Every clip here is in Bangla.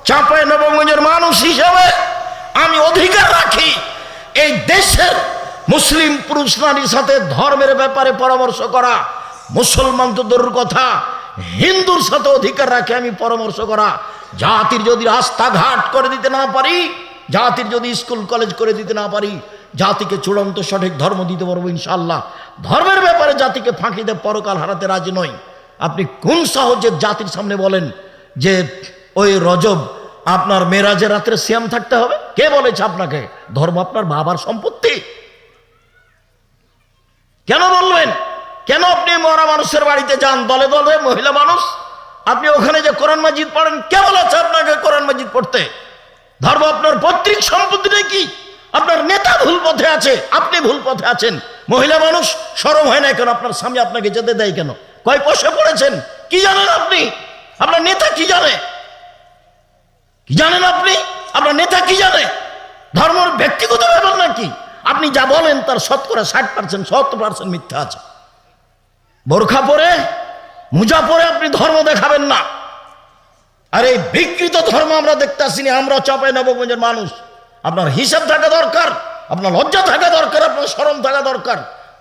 চাঁপাইনবাবগঞ্জের মানুষ হিসেবে আমি অধিকার রাখি এই দেশের মুসলিম পুরুষ নারীর সাথে ধর্মের ব্যাপারে পরামর্শ করা। মুসলমান তো দূরের কথা, হিন্দুর সাথে অধিকার রাখি আমি পরামর্শ করা। জাতির যদি রাস্তাঘাট করে দিতে না পারি, জাতির যদি স্কুল কলেজ করে দিতে না পারি, জাতিকে চূড়ান্ত সঠিক ধর্ম দিতে পারবো ইনশাআল্লাহ। ধর্মের ব্যাপারে জাতিকে ফাঁকি দিয়ে পরকাল হারাতে রাজি নই। আপনি কোন সাহসে জাতির সামনে বলেন যে ওই রজব আপনার মেরাজের রাত্রে সিয়াম থাকতে হবে? কে বলেছে আপনাকে? ধর্ম আপনার বাবার সম্পত্তি। কেন বলবেন? কেন আপনি মরা মানুষের বাড়িতে যান দলে দলে, মহিলা মানুষ, আপনি ওখানে যে কোরআন মাজিদ পড়েন? কে বলেছে আপনাকে কোরআন মাজিদ পড়তে? ধর্ম আপনার পৈতৃক সম্পত্তি নাকি? আপনার নেতা ভুল পথে আছে, আপনি ভুল পথে আছেন। মহিলা মানুষ, শরম হয় না কেন? আপনার স্বামী আপনাকে যেতে দেয় কেন? কয় পয়সা পড়েছেন? কি জানেন আপনি? আপনার নেতা কি জানে? কি জানেন আপনি? আপনার নেতা কি জানে? ধর্মের ব্যক্তিগত ব্যাপার নাকি? আপনি যা বলেন তার শতকরা 60%, 70% মিথ্যা আছে। বোরখা পরে, মুজা পরে আপনি ধর্ম দেখাবেন না। আর এই বিকৃত ধর্ম আমরা দেখতে আসিনি। আমরা চাঁপাইনবাবগঞ্জের মানুষ। আপনার হিসাব থাকা দরকার, আপনার লজ্জা থাকা দরকার, আপনার শরম থাকা দরকার।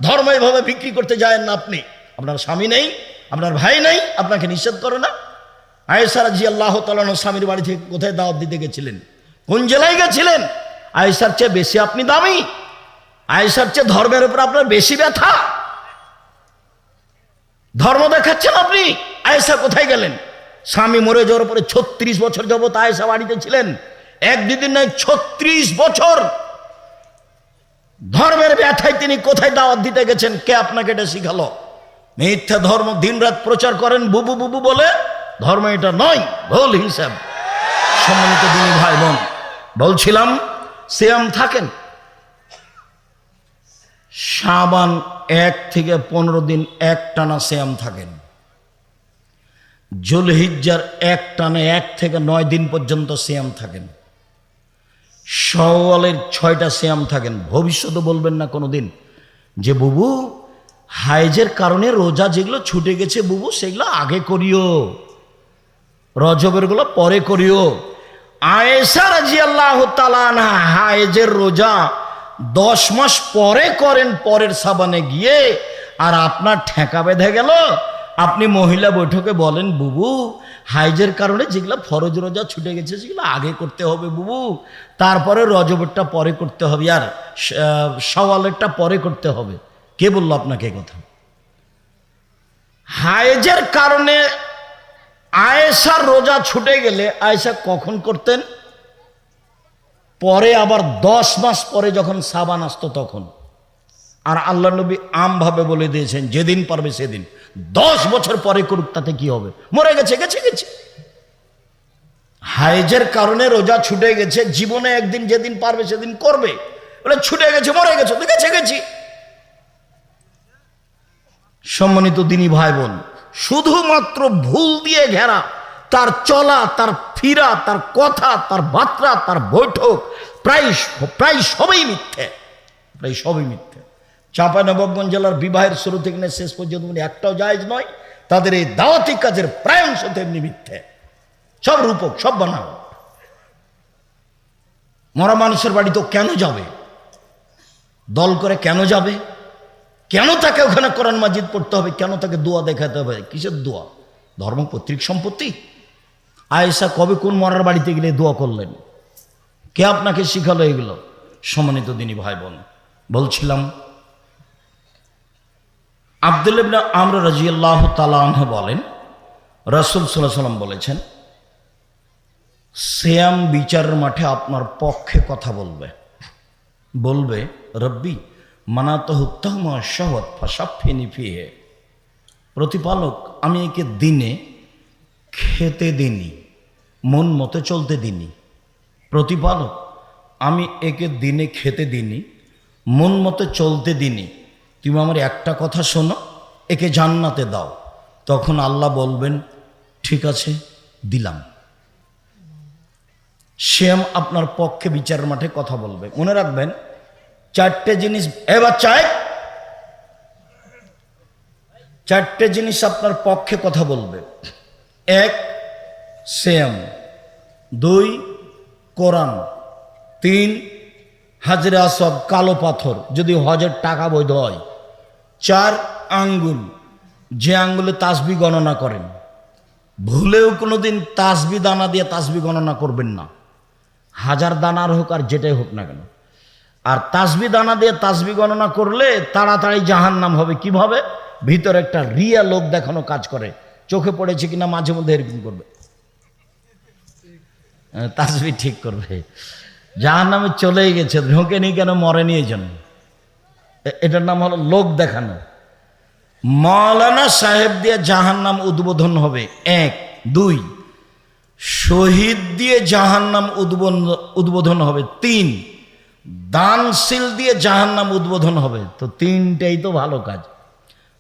ধর্ম এইভাবে বিক্রি করতে যায় না আপনি। আপনার স্বামী নেই, আপনার ভাই নেই, আপনাকে নিষেধ করে না? আয়েশা রাদিয়াল্লাহু তাআলা স্বামীর বাড়ি থেকে কোথায় দাওয়াত দিতে গেছিলেন? কোন জেলায় গেছিলেন? আয়েশার চেয়ে বেশি আপনি দামি? আয়েশার চেয়ে ধর্মের উপর আপনার বেশি ব্যথা? ধর্ম দেখাচ্ছেন আপনি। আয়েশা কোথায় গেলেন? স্বামী মরে যাওয়ার পরে 36 বছর যাবত আয়েশা বাড়িতে ছিলেন। এক দুদিন নয়, 36 বছর ধর্মের ব্যথায় তিনি কোথায় দাওয়াত দিতে গেছেন? কে আপনাকে এটা শিখালো? মিথ্যা ধর্ম দিনরাত প্রচার করেন বুবু বুবু বলে। ধর্ম এটা নয়, ভুল হিসাব। সম্মানিত দিনী ভাই বোন, বলছিলাম সিয়াম থাকেন। শাবান 1 থেকে 15 দিন একটানা সিয়াম থাকেন। জুলহিজ্জার একটানা 1 থেকে 9 দিন পর্যন্ত সিয়াম থাকেন। শাওয়ালের 6টা সিয়াম থাকেন। ভবিষ্যতে বলবেন না কোনোদিন যে বুবু হাইজের কারণে রোজা যেগুলো ছুটে গেছে বুবু সেগুলো আগে করিও, রজবের গুলো পরে করিও। আয়েশা রাদিয়াল্লাহু তাআলা আনহা হাইজের রোজা 10 মাস পরে করেন, পরের সাবানে গিয়ে। আর আপনার ঠেকা বেঁধে গেল। আপনি মহিলা বৈঠকে বলেন বুবু হাইজের কারণে যেগুলো ফরজ রোজা ছুটে গেছে সেগুলো আগে করতে হবে বুবু, তারপরে রজবেরটা পরে করতে হবে, আর শাওয়ালেরটা পরে করতে হবে। কে বলল আপনাকে কথা? হাইজের কারণে আয়েশার রোজা ছুটে গেলে আয়েশা কখন করতেন? পরে, আবার 10 মাস পরে যখন সাবান আসতো তখন। আর আল্লাহ নবী আমভাবে বলে দিয়েছেন যেদিন পারবে সেদিন। 10 বছর পরে করুক, তাতে কি হবে? মরে গেছে, গেছে গেছে। হাইজের কারণে রোজা ছুটে গেছে, জীবনে একদিন যেদিন পারবে সেদিন করবে। বলে ছুটে গেছে, মরে গেছে, তো গেছে গেছি। সম্মানিত দিনী ভাই বোন, শুধুমাত্র ভুল দিয়ে ঘেরা তার চলা, তার ফিরা, তার কথা, তার বার্তা, তার বৈঠক প্রায় সবই মিথ্যে, প্রায় সবই মিথ্যে। চাঁপাইনবাবগঞ্জ জেলার বিবাহের শুরু থেকে শেষ পর্যন্ত একটাও জায়েজ নয়। তাদের এই দাওয়াতি কাজের প্রায় অংশ তেমনি মিথ্যে, সব রূপক, সব বানাও। মরা মানুষের বাড়ি তো কেন যাবে? দল করে কেন যাবে? কেন তাকে ওখানে কোরআন মাজিদ পড়তে হবে? কেন তাকে দোয়া দেখাতে হবে? কিসের দোয়া? ধর্ম পৈতৃক সম্পত্তি? আয়েশা কবে কোন মরার বাড়িতে গেলে দোয়া করলেন? কে আপনাকে শিখালো এগুলো? সম্মানিত দিনী ভাই বোন, বলছিলাম আব্দুল্লাহ ইবনে আমর রাদিয়াল্লাহু তাআলা আনহু বলেন রাসূল সাল্লাল্লাহু আলাইহি ওয়াসাল্লাম বলেছেন সিয়াম বিচারের মাঠে আপনার পক্ষে কথা বলবে রব্বি মানাতাহু তাহমা শাহওয়াত ফাশাফিনি ফিহি। প্রতিপালক আমি একে দিনে খেতে দিনি, মন মতো চলতে দিনি। প্রতিপালক আমি একে দিনে খেতে দিনি, মন মতো চলতে দিনি। তুমি আমার একটা কথা শোনো, একে জান্নাতে দাও। তখন আল্লাহ বলবেন ঠিক আছে দিলাম। শ্যাম আপনার পক্ষে বিচারের মাঠে কথা বলবে। মনে রাখবেন 4টে জিনিস, এবার চারটে জিনিস আপনার পক্ষে কথা বলবে। 1 শ্যাম, 2 কোরআন, 3 হাজরে আসওয়াদ কালো পাথর যদি হজের টাকা বৈধ হয়, 4 আঙ্গুল, যে আঙ্গুলে তাসবিহ গণনা করেন, ভুলেও কোনোদিন তাসবিহ দানা দিয়ে তাসবিহ গণনা করবেন না, 1000 দানার হোক আর যেটাই হোক না কেন। আর তাসবিহ দানা দিয়ে তাসবিহ গণনা করলে তাড়াতাড়ি জাহান্নাম হবে। কিভাবে? ভিতরে একটা রিয়া লোক দেখানো কাজ করে, চোখে পড়েছে কিনা মাঝে মধ্যে এরকম করবে, তাসবিহ ঠিক করবে, জাহান্নামে চলেই গেছে, ঢোকেনি কেন, মরেনি এই জন্য। এটার নাম হলো লোক দেখানো। মাওলানা সাহেব দিয়ে জাহান্নাম উদ্বোধন হবে 1, 2 শহীদ দিয়ে জাহান্নাম উদ্বোধন হবে 3 দানশীল দিয়ে জাহান্নাম উদ্বোধন হবে। তো 3টাই তো ভালো কাজ।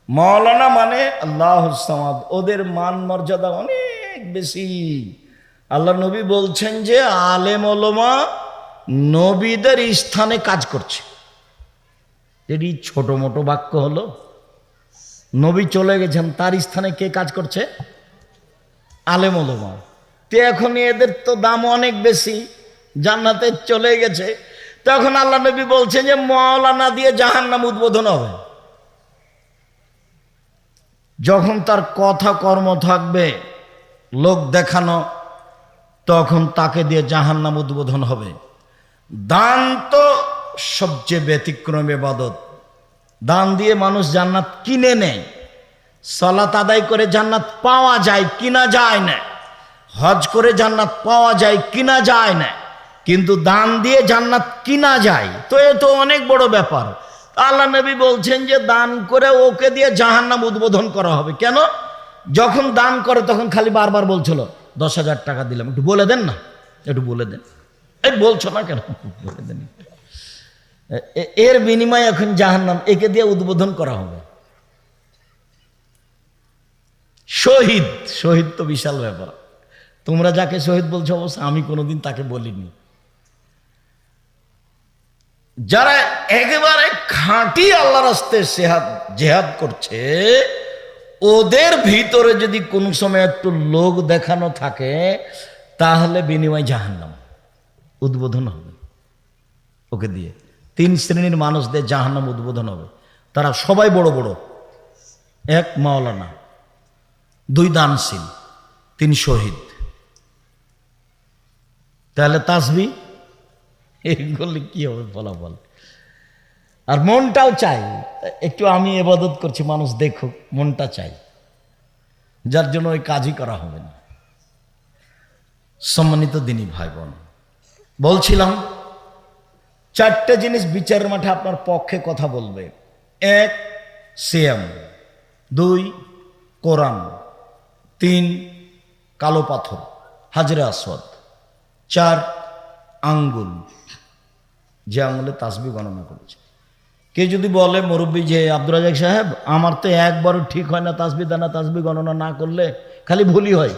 মাওলানা মানে আল্লাহুস সামাদ, ওদের মান মর্যাদা অনেক বেশি। আল্লাহ নবী বলছেন যে আলেম ওলামা নবীদের স্থানে কাজ করছে। এটি ছোট মোটো বাক্য হলো? নবী চলে গেছেন, তার স্থানে কে কাজ করছে? আলেম ওলামা। তো এখন এদের তো দাম অনেক বেশি, জান্নাতে চলে গেছে। তখন আল্লাহ নবী বলছেন যে মাওলানা দিয়ে জাহান্নাম উদ্বোধন হবে। যখন তার কথা কর্ম থাকবে লোক দেখানো, তখন তাকে দিয়ে জাহান্নাম উদ্বোধন হবে। দান তো সবচেয়ে ব্যতিক্রম ইবাদত। দান দিয়ে মানুষ জান্নাত কিনে নেয়। সালাত আদায় করে জান্নাত পাওয়া যায়, কিনা যায় না। হজ করে জান্নাত পাওয়া যায়, কিনা যায় না। কিন্তু দান দিয়ে জান্নাত কিনা যায়, তো এ তো অনেক বড় ব্যাপার। আল্লাহ নবী বলছেন যে দান করে ওকে দিয়ে জাহান্নাম উদ্বোধন করা হবে। কেন? যখন দান করে তখন খালি বারবার বলছিল 10,000 টাকা দিলাম, একটু বলে দেন না, একটু বলে দেন। এই বলছো না কেন, বলে দেন। এর বিনিময়ে এখন জাহান্নাম, একে দিয়ে উদ্বোধন করা হবে। শহীদ, শহীদ তো বিশাল ব্যাপার। তোমরা যাকে শহীদ বলছো অবশ্য আমি কোনোদিন তাকে বলিনি। যারা একেবারে খাঁটি আল্লাহর রাস্তায় জেহাদ করছে, ওদের ভিতরে যদি কোনো সময় একটু লোক দেখানো থাকে, তাহলে বিনিময় জাহান্নাম উদ্বোধন হবে ওকে দিয়ে। 3 শ্রেণীর মানুষদের জাহান্নাম উদ্বোধন হবে। তারা সবাই বড় বড়। 1 মাওলানা, 2 দানশীল, 3 শহীদ। তাহলে তাসবিহ এগুলি কি হবে ফলাফল? আর মনটাও চাই একটু, আমি ইবাদত করছি মানুষ দেখুক, মনটা চাই, যার জন্য ওই কাজই করা হবে না। সম্মানিত দিনী ভাই বোন, বলছিলাম 4টে জিনিস বিচারের মাঠে আপনার পক্ষে কথা বলবে। 1 সিয়াম, 2 কোরআন, 3 কালো পাথর হাজরে আসওয়াদ, 4 আঙ্গুল, যে আঙ্গুলে তাসবিহ গণনা করেছে। কে যদি বলে মুরব্বী যে আব্দুর রাজাক সাহেব আমার তো একবারও ঠিক হয় না তাসবিহ দানা তাসবিহ গণনা না করলে, খালি ভুলই হয়,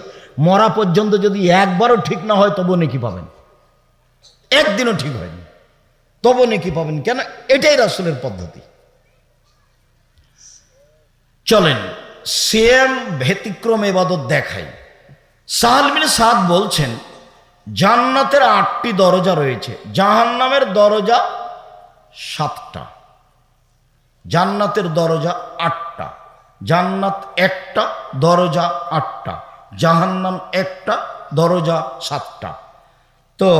মরা পর্যন্ত যদি একবারও ঠিক না হয় তবু নেকি পাবেন, একদিনও ঠিক হয়নি তবু নেকি পাবেন। কেন? এটাই রাসূলের পদ্ধতি। চলেন সিয়াম ব্যতিক্রম ইবাদত দেখাই। সাহাল বিন সাদ বলছেন জান্নাতের 8টি দরজা রয়েছে, জাহান্নামের দরজা 7টা। জান্নাতের দরজা 8টা, জান্নাত একটা, দরজা 8টা, জাহান্নাম একটা, দরজা 7টা। তো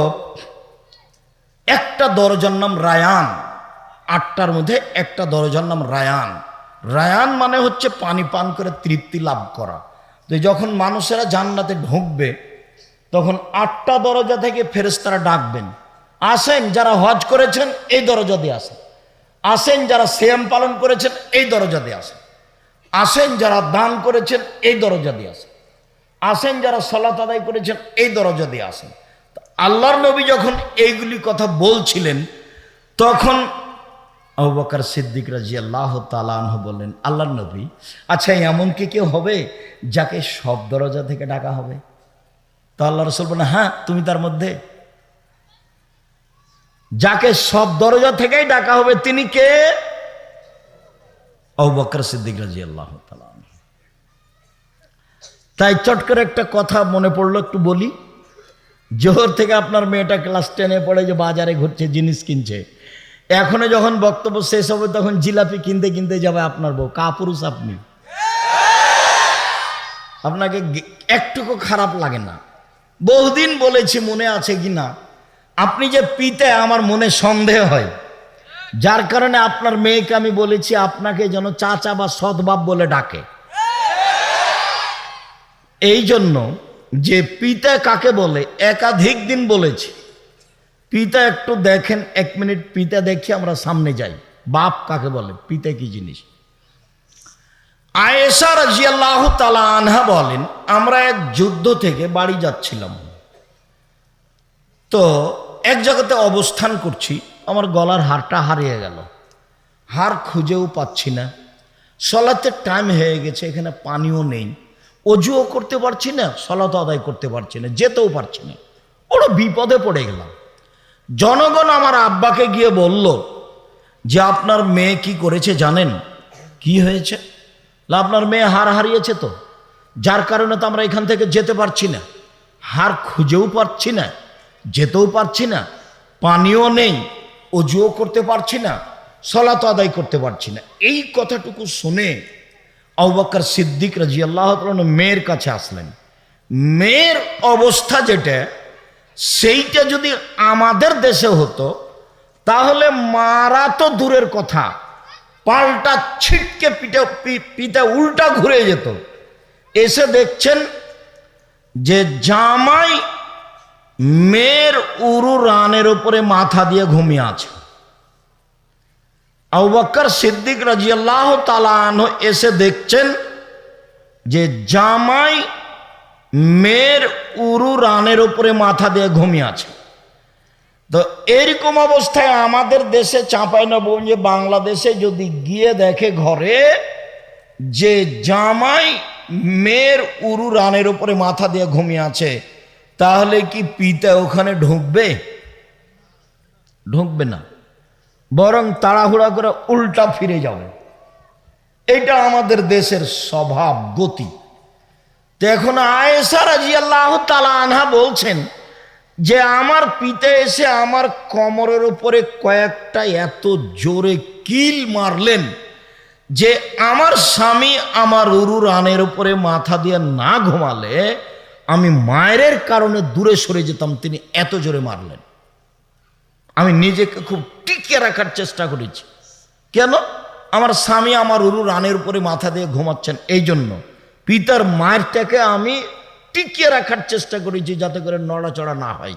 একটা দরজার নাম রায়ান, 8টার মধ্যে একটা দরজার নাম রায়ান। রায়ান মানে হচ্ছে পানি পান করে তৃপ্তি লাভ করা। তো যখন মানুষেরা জান্নাতে ঢুকবে তখন 8টা দরজা থেকে ফেরেশতারা ডাকবেন, আসেন যারা হজ করেছেন এই দরজা দিয়ে আসেন, আসেন যারা সিয়াম পালন করেছেন এই দরজা দিয়ে আসেন, আসেন যারা দান করেছেন এই দরজা দিয়ে আসেন, আসেন যারা সালাত আদায় করেছেন এই দরজা দিয়ে আসেন। আল্লাহর নবী যখন এইগুলি কথা বলছিলেন তখন আবু বকর সিদ্দিক রাদিয়াল্লাহু তাআলা আনহু বললেন, আল্লাহর নবী, আচ্ছা এমন কি কেউ হবে যাকে সব দরজা থেকে ডাকা হবে? তো আল্লাহ রাসূল বলেন, হ্যাঁ তুমি তার মধ্যে। যাকে সব দরজা থেকেই ডাকা হবে তিনি কে? আবু বকর সিদ্দিক রাদিয়াল্লাহু তাআলা। তাই চট করে একটা কথা মনে পড়লো, একটু বলি। জোহর থেকে আপনার মেয়েটা ক্লাস 10-এ পড়ে, যে বাজারে ঘুরছে, জিনিস কিনছে। এখনো যখন বক্তব্য শেষ হবে তখন জিলাপি কিনতে কিনতে যাবে আপনার বউ। কাপুরুষ আপনি, আপনাকে একটুকু খারাপ লাগে না? বহুদিন বলেছি, মনে আছে কিনা, আপনি যে পিতা, আমার মনে সন্দেহ হয়, যার কারণে আপনার মেয়েকে আমি বলেছি আপনাকে যেন চাচা বা সৎবাপ বলে ডাকে। এই জন্য যে পিতা কাকে বলে একাধিক দিন বলেছি। পিতা একটু দেখেন, 1 মিনিট পিতা দেখি, আমরা সামনে যাই। বাপ কাকে বলে, পিতা কি জিনিস। আয়েশা রাদিয়াল্লাহু তাআলা আনহা বলেন, আমরা এক যুদ্ধ থেকে বাড়ি যাচ্ছিলাম, তো এক জায়গাতে অবস্থান করছি, আমার গলার হারটা হারিয়ে গেল। হার খুঁজেও পাচ্ছি না, সলাতের টাইম হয়ে গেছে, এখানে পানিও নেই, অজুও করতে পারছি না, সলাত আদায় করতে পারছি না, যেতেও পারছি না, বড় বিপদে পড়ে গেলাম। জনগণ আমার আব্বাকে গিয়ে বলল যে আপনার মেয়ে কি করেছে জানেন? কি হয়েছে? আপনার মেয়ে হার হারিয়েছে, তো যার কারণে তো আমরা এখান থেকে যেতে পারছি না, হার খুঁজেও পাচ্ছি না, যেতেও পারছি না, পানিও নেই, অজুও করতে পারছি না, সলাত আদায় করতে পারছি না। এই কথাটুকু শুনে আবু বকর সিদ্দিক রাদিয়াল্লাহু তাআলা মেয়ের কাছে আসলেন। মেয়ের অবস্থা যেটা, সেইটা যদি আমাদের দেশে হতো তাহলে মারা তো দূরের কথা, পাল্টা ছিটকে পিঠে উল্টা ঘুরে যেত। এসে দেখছেন যে জামাই মেয়ের উরু রানের উপরে মাথা দিয়ে ঘুমিয়ে আছে। আবু বকর সিদ্দিক রাদিয়াল্লাহু তাআলা আনহু এসে দেখছেন যে জামাই মেয়ের উরু রানের উপরে মাথা দিয়ে ঘুমিয়ে আছে। তো এরকম অবস্থায় আমাদের দেশে চাঁপাইনবাবগঞ্জে, বাংলাদেশে যদি গিয়ে দেখে ঘরে যে জামাই মেয়ের উরু রানের উপরে মাথা দিয়ে ঘুমিয়ে আছে, তাহলে কি পিতা ওখানে ঢুকবে? ঢুকবে না, বরং তাড়াহুড়া করে উল্টা ফিরে যাবে। এটা আমাদের দেশের স্বভাব, গতি। তো এখন আয়েশা রাদিয়াল্লাহু তাআলা আনহা বলছেন যে আমার পিতা এসে আমার কোমরের উপরে কয়েকটা এত জোরে কিল মারলেন যে আমার স্বামী আমার উরু রানের উপরে মাথা দিয়ে না ঘুমালে আমি মায়ের কারণে দূরে সরে যেতাম, তিনি এত জোরে মারলেন। আমি নিজেকে খুব টিকিয়ে রাখার চেষ্টা করেছি। কেন? আমার স্বামী আমার উরু রানের উপরে মাথা দিয়ে ঘুমাচ্ছেন, এই জন্য পিতার মায়েরটাকে আমি টিকিয়ে রাখার চেষ্টা করেছি যাতে করে নড়াচড়া না হয়।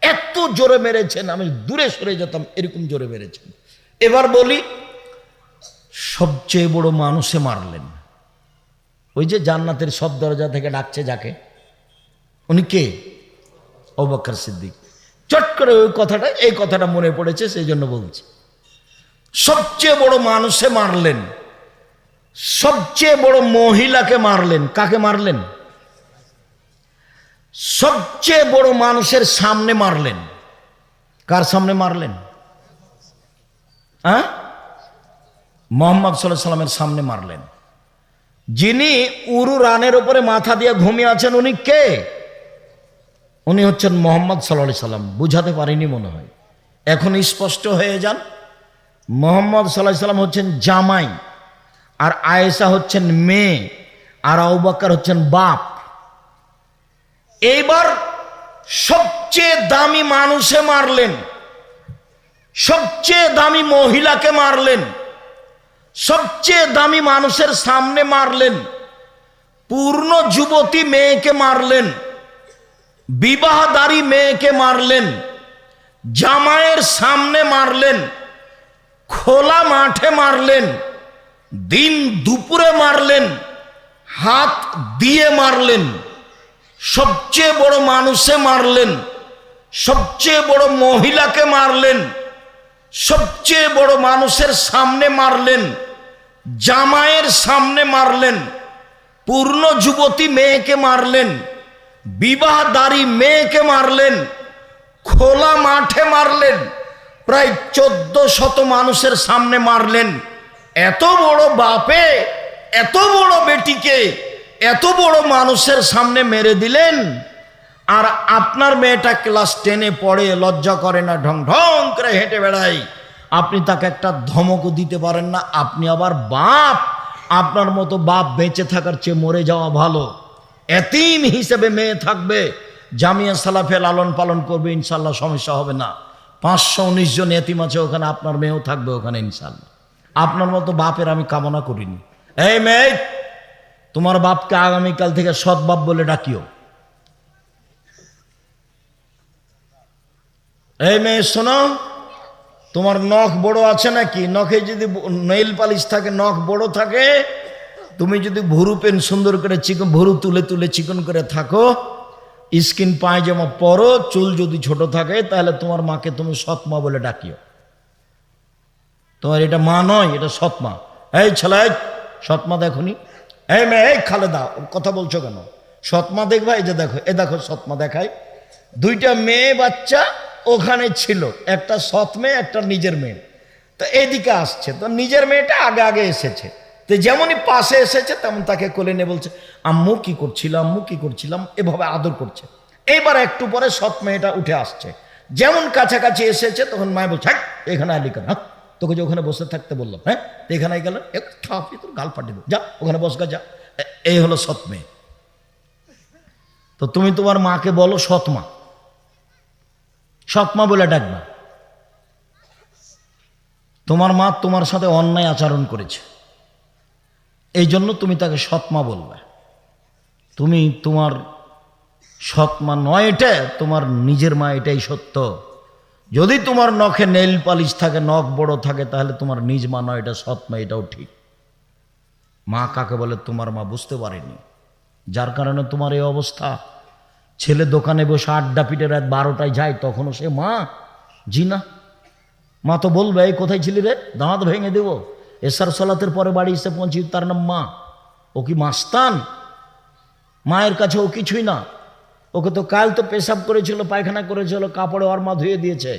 এত জোরে মেরেছেন, আমি দূরে সরে যেতাম, এরকম জোরে মেরেছেন। এবার বলি, সবচেয়ে বড় মানুষে মারলেন, ওই যে জান্নাতের সব দরজা থেকে ডাকছে যাকে, উনি কে? আবু বকর সিদ্দিক। চট করে ওই কথাটা, এই কথাটা মনে পড়েছে, সেই জন্য বলছি। সবচেয়ে বড় মানুষে মারলেন, সবচেয়ে বড় মহিলাকে মারলেন। কাকে মারলেন? সবচেয়ে বড় মানুষের সামনে মারলেন। কার সামনে মারলেন? হ্যাঁ, মুহাম্মদ সাল্লাল্লাহু আলাইহি সাল্লামের সামনে মারলেন। যিনি উরু রানের উপরে মাথা দিয়ে ঘুমিয়ে আছেন, উনি কে? উনি হচ্ছেন মুহাম্মদ সাল্লাল্লাহু আলাইহি সাল্লাম। বুঝাতে পারিনি মনে হয়, এখন স্পষ্ট হয়ে যান। মুহাম্মদ সাল্লাল্লাহু আলাইহি সাল্লাম হচ্ছেন জামাই, আর আয়েশা হচ্ছেন মেয়ে, আর আবু বকর হচ্ছেন বাপ। এইবার সবচেয়ে দামি মানুষে মারলেন, সবচেয়ে দামি মহিলাকে মারলেন, সবচেয়ে দামি মানুষের সামনে মারলেন, পূর্ণ যুবতী মেয়েকে মারলেন, বিবাহদারী মেয়েকে মারলেন, জামাইয়ের সামনে মারলেন, খোলা মাঠে মারলেন, দিন দুপুরে মারলেন, হাত দিয়ে মারলেন। সবচেয়ে বড় মানুষে মারলেন, সবচেয়ে বড় মহিলাকে মারলেন, সবচেয়ে বড় মানুষের সামনে মারলেন, জামাইয়ের সামনে মারলেন, পূর্ণ যুবতী মেয়েকে মারলেন, বিবাহদারী মেয়েকে মারলেন, খোলা মাঠে মারলেন, প্রায় 1400 মানুষের সামনে মারলেন। এত বড় বাপে এত বড় বেটিকে এত বড় মানুষের সামনে মেরে দিলেন। আর আপনার মেয়েটা ক্লাস 10-এ পড়ে, লজ্জা করে না, ঢং ঢং করে হেঁটে বেড়ায়, আপনি তাকে একটা ধমকও দিতে পারেন না। আপনি আবার বাপ, আপনার মতো বাপ বেঁচে থাকার চেয়ে মরে যাওয়া ভালো। এতিম হিসেবে মেয়ে থাকবে, জামিয়া সালাফে লালন পালন করবে, ইনশাল্লাহ সমস্যা হবে না। 519 জন এতিম আছে ওখানে, আপনার মেয়েও থাকবে ওখানে ইনশাল্লাহ। আপনার মতো বাপের আমি কামনা করিনি। এই মেয়ে, তোমার বাপকে আগামীকাল থেকে সৎ বাপ বলে ডাকিও। এই মেয়ে শোনো, তোমার নখ বড় আছে নাকি? নখে যদি নেইল পালিশ থাকে, নখ বড় থাকে, তুমি যদি ভুরু পেন সুন্দর করে চিকন, ভুরু তুলে তুলে চিকন করে থাকো, স্কিন পায়জামা পরো, চুল যদি ছোট থাকে, তাহলে তোমার মাকে তুমি সৎমা বলে ডাকিও। তোমার এটা মা নয়, এটা সৎমা। এই ছেলে, সৎমা দেখুনি? এই মেয়ে, এই খালেদা, কথা বলছো কেন? সৎমা দেখবা? এই যে দেখো, এ দেখো সৎমা দেখায়। দুইটা মেয়ে বাচ্চা ওখানে ছিল, একটা সৎ মেয়ে, একটা নিজের মেয়ে। তো এইদিকে আসছে, তো নিজের মেয়েটা আগে আগে এসেছে। তো যেমনই পাশে এসেছে তেমন তাকে কোলে নিয়ে বলছে, আম্মু কি করছিলাম, আম্মু কি করছিলাম, এভাবে আদর করছে। এইবার একটু পরে সৎ মেয়েটা উঠে আসছে, যেমন কাছাকাছি এসেছে তখন মায় বলছে, হ্যাঁ এখানে আলি কেন? তোকে যে ওখানে বসে থাকতে বললাম, হ্যাঁ এখানে গেল, তোর গাল ফাটিয়ে দেবো, যা ওখানে বসগা যা। এই হলো সৎ মেয়ে। তো তুমি তোমার মাকে বলো সৎমা, সৎমা বলে ডাকবা। তোমার মা তোমার সাথে অন্যায় আচরণ করেছে, এই জন্য তুমি তাকে সৎমা বলবে। তুমি তোমার সৎমা নয়, এটা তোমার নিজের মা, এটাই সত্য। যদি তোমার নখে নেইল পালিশ থাকে, নখ বড় থাকে, তাহলে তোমার নিজ মা নয়, এটা সৎমা, এটাও ঠিক। মা কাকে বলে তোমার মা বুঝতে পারেনি, যার কারণে তোমার এই অবস্থা। ছেলে দোকানে বসে আড্ডা পিটে রাত 12টায় যায়, তখনও সে মা? জি না। মা তো বলবে, এই কোথায় ছিলি রে, দাঁত ভেঙে দেব। এসার সালাতের পরে বাড়ি এসে পৌঁছি, তার নাম মা? ও কি মাস্তান? মায়ের কাছে ও কিছুই না। ওকে তো কাল তো পেশাব করেছিল, পায়খানা করেছিল, কাপড়ে ওর মা ধুয়ে দিয়েছে।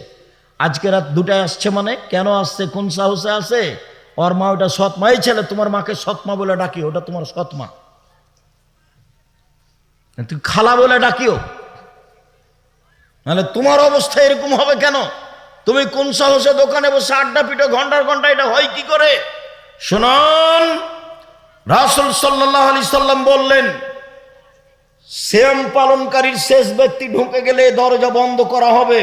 আজকে রাত 2টায় আসছে, মানে কেন আসছে, কোন সাহসে আসে? ওর মা ওটা সৎমাই। ছেলে তোমার মাকে সৎমা বলে ডাকি, ওটা তোমার সৎমা। তুই খালা বলে ডাকিও, নাহলে তোমার অবস্থা এরকম হবে কেন? তুমি কোন সাহসে দোকানে বসে আড্ডা পিটো ঘন্টার ঘন্টা? এটা হয় কি করে? শুনুন, রাসূল সাল্লাল্লাহু আলাইহি সাল্লাম বললেন, সিয়াম পালনকারীর শেষ ব্যক্তি ঢুকে গেলে দরজা বন্ধ করা হবে,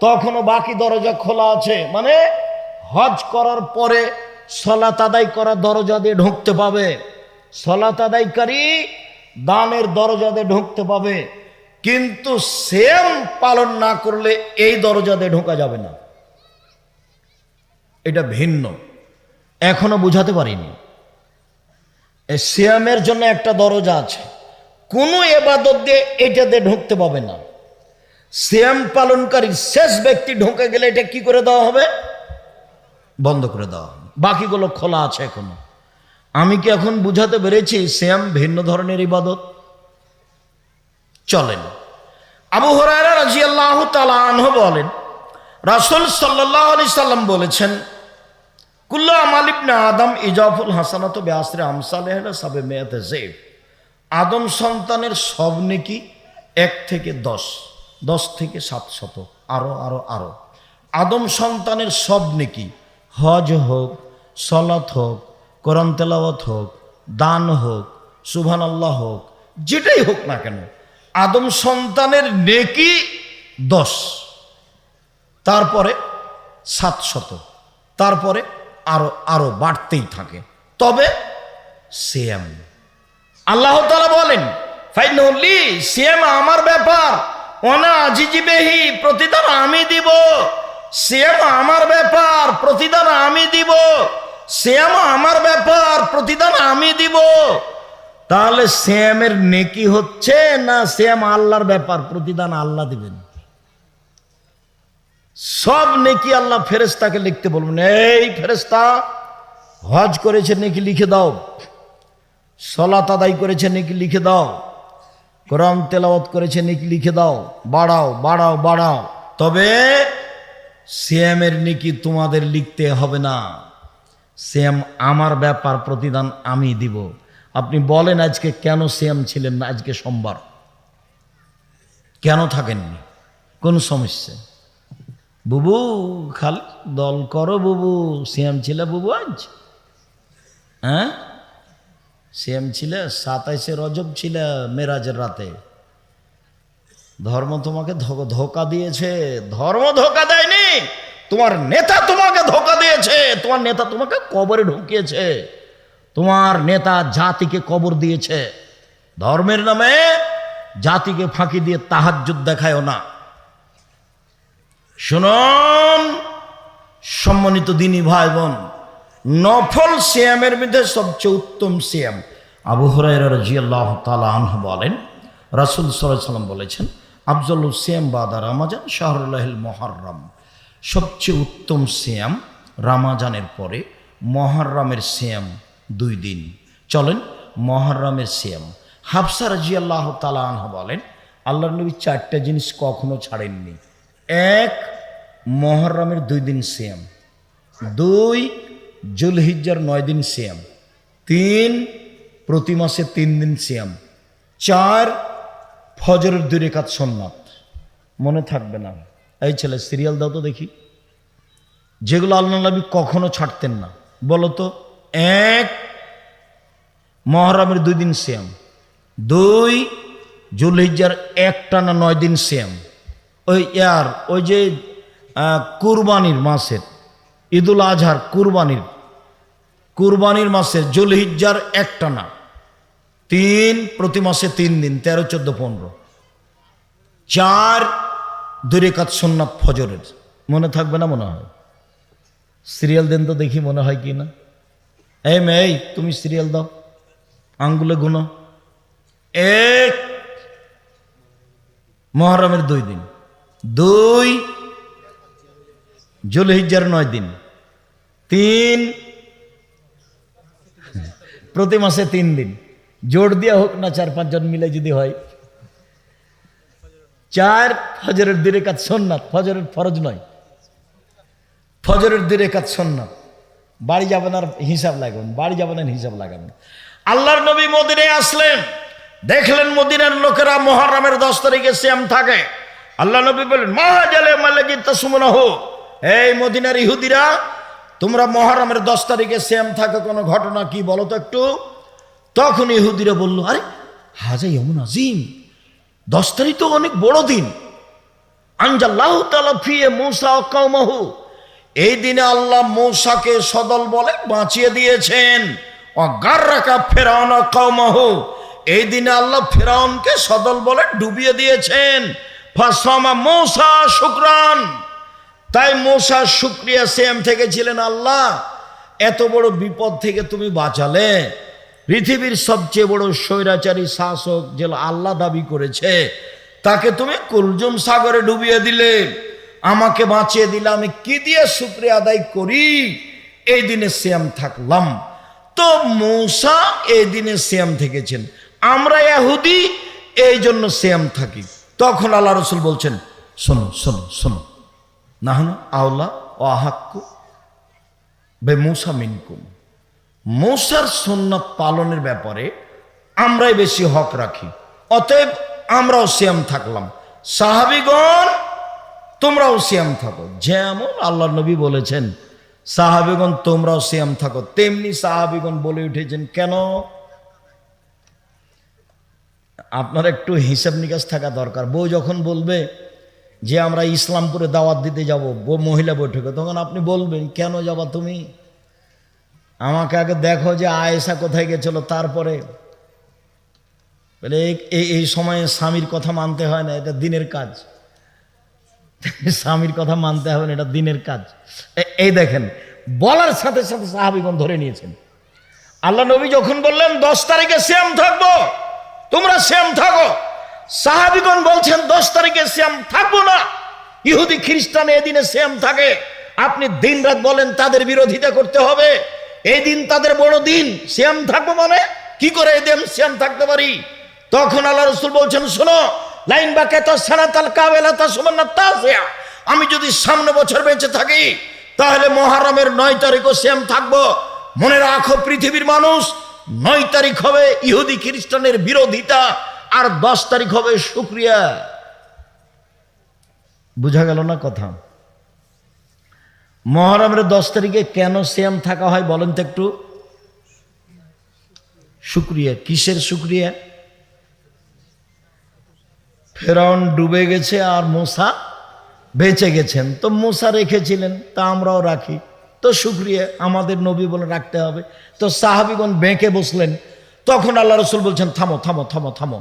তখনও বাকি দরজা খোলা আছে। মানে হজ করার পরে সালাত আদায় করা দরজা দিয়ে ঢুকতে পাবে, সালাত আদায়কারী দানের দরজা দিয়ে ঢুকতে পাবে, কিন্তু সিয়াম পালন না করলে এই দরজা দিয়ে ঢোকা যাবে না। এটা ভিন্ন, এখনো বুঝাতে পারিনি। এই সিয়ামের জন্য একটা দরজা আছে, কোনো ইবাদত দিয়ে এটা দিয়ে ঢুকতে পাবে না। সিয়াম পালনকারী শেষ ব্যক্তি ঢুকে গেলে এটা কি করে দেওয়া হবে? বন্ধ করে দেওয়া হবে, বাকিগুলো খোলা আছে এখনো। আমি কি এখন বুঝাতে পেরেছি সিয়াম ভিন্ন ধরনের ইবাদত? চলেন, আবু হুরায়রা রাদিয়াল্লাহু তাআলা আনহু বলেন, রাসূল সাল্লাল্লাহু আলাইহি সাল্লাম বলেছেন, কুল্লু আমাল ইবনে আদম ইজাফুল হাসানাতু বিআশরি আমসালিহা সাবমিয়াতে যায়ফ। আদম সন্তানের সব নেকি 1 থেকে 10, 10 থেকে 700, আরো আরো আরো। আদম সন্তানের সব নেকি, হজ হোক, সালাত হোক, কোরআন তেলাওয়াত হোক, দান হোক, সুবহানাল্লাহ হোক, যেটাই হোক না কেন, আদম সন্তানের নেকি 10, তারপরে 700, তারপরে আরো আরো বাড়তেই থাকে। তবে সিয়াম, আল্লাহ তাআলা বলেন, ফাইনালি সিয়াম আমার ব্যাপার, ওনা আজিজিবেহি, প্রতিদান আমি দিব। সিয়াম আমার ব্যাপার, প্রতিদান আমি দিব। সিয়াম আমার ব্যাপার, প্রতিদান আমি দিব। তাহলে সিয়ামের নেকি হচ্ছে না সিয়াম আল্লাহর ব্যাপার, প্রতিদান আল্লাহ দিবেন। সব নেকি আল্লাহ ফেরেশতাকে লিখতে বলবেন, এই ফেরেশতা হজ করেছে নেকি লিখে দাও, সালাত আদায় করেছে নেকি লিখে দাও, কোরআন তেলাওয়াত করেছে নেকি লিখে দাও, বাড়াও বাড়াও বাড়াও। তবে সিয়ামের নেকি তোমাদের লিখতে হবে না, সিয়াম আমার ব্যাপার, প্রতিদান আমি দিব। আপনি বলেন আজকে কেন সিয়াম ছিলেন না? আজকে সোমবার, কেন থাকেননি? কোন সমস্যা? বুবু খালি দল করো বুবু। সিএম ছিল বুবু আজ? হ্যাঁ, সিএম ছিল 27শে রজব ছিল মেরাজের রাতে। ধর্ম তোমাকে ধোকা দিয়েছে। ধর্ম ধোকা দেয়নি, তোমার নেতা তোমাকে ধোকা দিয়েছে। তোমার নেতা তোমাকে কবরে ঢুকিয়েছে। তোমার নেতা জাতিকে কবর দিয়েছে। ধর্মের নামে জাতিকে ফাঁকি দিয়ে তাহাজ্জুদ দেখায়ও না। শুনুন সম্মানিত দিনী ভাই বোন, নফল সিয়ামের মধ্যে সবচেয়ে উত্তম সিয়াম আবু হুরায়রা রাদিয়াল্লাহু তাআলা আনহু বলেন, রাসূল সাল্লাল্লাহু আলাইহি ওয়াসাল্লাম বলেছেন, আফজালুস সিয়াম বাদা রমাজান শাহরুল্লাহিল মুহাররম। সবচেয়ে উত্তম সিয়াম রমাজানের পরে মুহররমের সিয়াম 2 দিন। চলেন মুহররমের সিয়াম। হাফসা রাদিয়াল্লাহু তাআলা আনহা বলেন, আল্লাহর নবী 4টা জিনিস কখনো ছাড়েননি। 1 মুহররমের 2 দিন সিয়াম, 2 জুলহিজ্জার 9 দিন সিয়াম, 3 প্রতি মাসে 3 দিন সিয়াম, 4 ফজরের 2 রাকাত সুন্নাত। মনে থাকবে না? এই ছেলে সিরিয়াল দাও তো দেখি, যেগুলো আল্লাহ নবী কখনো ছাড়তেন না। বলো তো। 1 মুহররমের 2 দিন সিয়াম, 2 জুলহিজ্জার একটানা 9 দিন সিয়াম। ওই যে কুরবানির মাসের, ঈদুল আজহার কুরবানির মাসের জুলহিজ্জার একটানা 3 প্রতি মাসে 3 দিন, 13, 14, 15। 4 2 রাকাত সুন্নাত ফজরের। মনে থাকবে না মনে হয়? সিরিয়াল দেন তো দেখি মনে হয় কি না। এই মেয়ে, তুমি সিরিয়াল দাও, আঙ্গুলে গুনো। 1 মুহররমের 2 দিন, 2 জুলহিজ্জার 9 দিন, 3 প্রতি মাসে 3 দিন। জোর দিয়া হোক না 4-5 জন মিলে যদি হয়। 4 ফজরের 2 রাকাত সুন্নাত, ফজরের ফরজ নয়, ফজরের 2 রাকাত সুন্নাত। বাড়ি যাবেন আর হিসাব লাগাবেন, বাড়ি যাবেন আর হিসাব লাগাবেন। আল্লাহর নবী মদিনায় আসলেন, দেখলেন মদিনার লোকেরা মুহররমের 10 তারিখে সিয়াম থাকে। আল্লাহ নবী বলেন, মাহাজালে মাল্লাজি তাসুমুনাহু, এই মদিনার ইহুদিরা, তোমরা মুহররমের 10 তারিখে সিয়াম থাকে, কোনো ঘটনা কি বলো তো একটু। তখন ইহুদিরা বলল, আরে হাজা ইয়ামুন আযীম, 10 তারিখ তো অনেক বড় দিন। আনজাল্লাহু তাআলা ফিয়ে মূসা ওয়া কওমাহু, এই দিনে আল্লাহ মূসাকে সদল বলে বাঁচিয়ে দিয়েছেন। ও গাররাকা ফিরআউন ওয়া কওমাহু, এই দিনে আল্লাহ ফিরআউনকে সদল বলে ডুবিয়ে দিয়েছেন। ফাসামা মূসা শুকরান, তাই মূসা শুকরিয়া সিয়াম থেকে ছিলেন। আল্লাহ, এত বড় বিপদ থেকে তুমি বাঁচালে। পৃথিবীর সবচেয়ে বড় স্বৈরাচারী শাসক যে আল্লাহ দাবি করেছে, তাকে তুমি কুলজুম সাগরে ডুবিয়ে দিলে, আমাকে বাঁচিয়ে দিলে। আমি কি দিয়ে শুকরিয়া আদায় করি? এই দিনে সিয়াম থাকলাম। তো মূসা এই দিনে সিয়াম থেকেছেন, আমরা ইহুদি এই জন্য সিয়াম থাকি। তখন আল্লাহ রাসূল বলছেন, শোনো শোনো শোনো, নাহনু আওলা ও আহাক্কু বে মূসা মিনকুম, মূসার সুন্নাত পালনের ব্যাপারে আমরাই বেশি হক রাখি, অতএব আমরাও সিয়াম থাকলাম। সাহাবীগণ তোমরাও সিয়াম থাকো। যেমন আল্লাহ নবী বলেছেন সাহাবীগণ তোমরাও সিয়াম থাকো, তেমনি সাহাবীগণ বলে উঠেছেন কেন? আপনার একটু হিসাব নিকাশ থাকা দরকার। বউ যখন বলবে যে আমরা ইসলামপুরে দাওয়াত দিতে যাব, মহিলা বৈঠকে, তখন আপনি বলবেন কেন যাবা তুমি? আমাকে আগে দেখো যে আয়েশা কোথায় গেছিল, তারপরে বলে এই সময়ে স্বামীর কথা মানতে হয় না, এটা দিনের কাজ। স্বামীর কথা মানতে হবে না, এটা দিনের কাজ। এই দেখেন, বলার সাথে সাথে সাহাবীগণ ধরে নিয়েছেন। আল্লাহ নবী যখন বললেন 10 তারিখে সিয়াম থাকবো, তোমরা সিয়াম থাকো, সাহাবীগণ বলছেন 10 তারিখে সিয়াম থাকবো না। ইহুদি খ্রিস্টান এদিনে সিয়াম থাকে, আপনি দিন রাত বলেন তাদের বিরোধিতা করতে হবে। এই দিন তাদের বড় দিন, সিয়াম থাকবো মানে কি করে এই দিন সিয়াম থাকতে পারি? তখন আল্লাহ রাসূল বলছেন, শোনো, লাইন বাকাতা সানাতাল কাবেলাতা সুবহানাত তাসিয়া, আমি যদি সামনে বছর বেঁচে থাকি তাহলে মুহররমের 9 তারিখও সিয়াম থাকবো। মনে রাখো পৃথিবীর মানুষ, 9 তারিখ হবে ইহুদি খ্রিস্টানের বিরোধিতা, আর 10 তারিখ হবে শুকরিয়া। বুঝা গেল না কথা? মুহররমের 10 তারিখে কেন সিয়াম থাকা হয় বলেন তো একটু? শুকরিয়া। কিসের শুকরিয়া? ফেরাউন ডুবে গেছে আর মূসা বেঁচে গেছেন, তো মূসা রেখেছিলেন, তা আমরাও রাখি, তো শুকরিয়া, আমাদের নবী বলে রাখতে হবে। তো সাহাবীগণ বেঁকে বসলেন, তখন আল্লাহ রসুল বলছেন থামো থামো থামো থামো,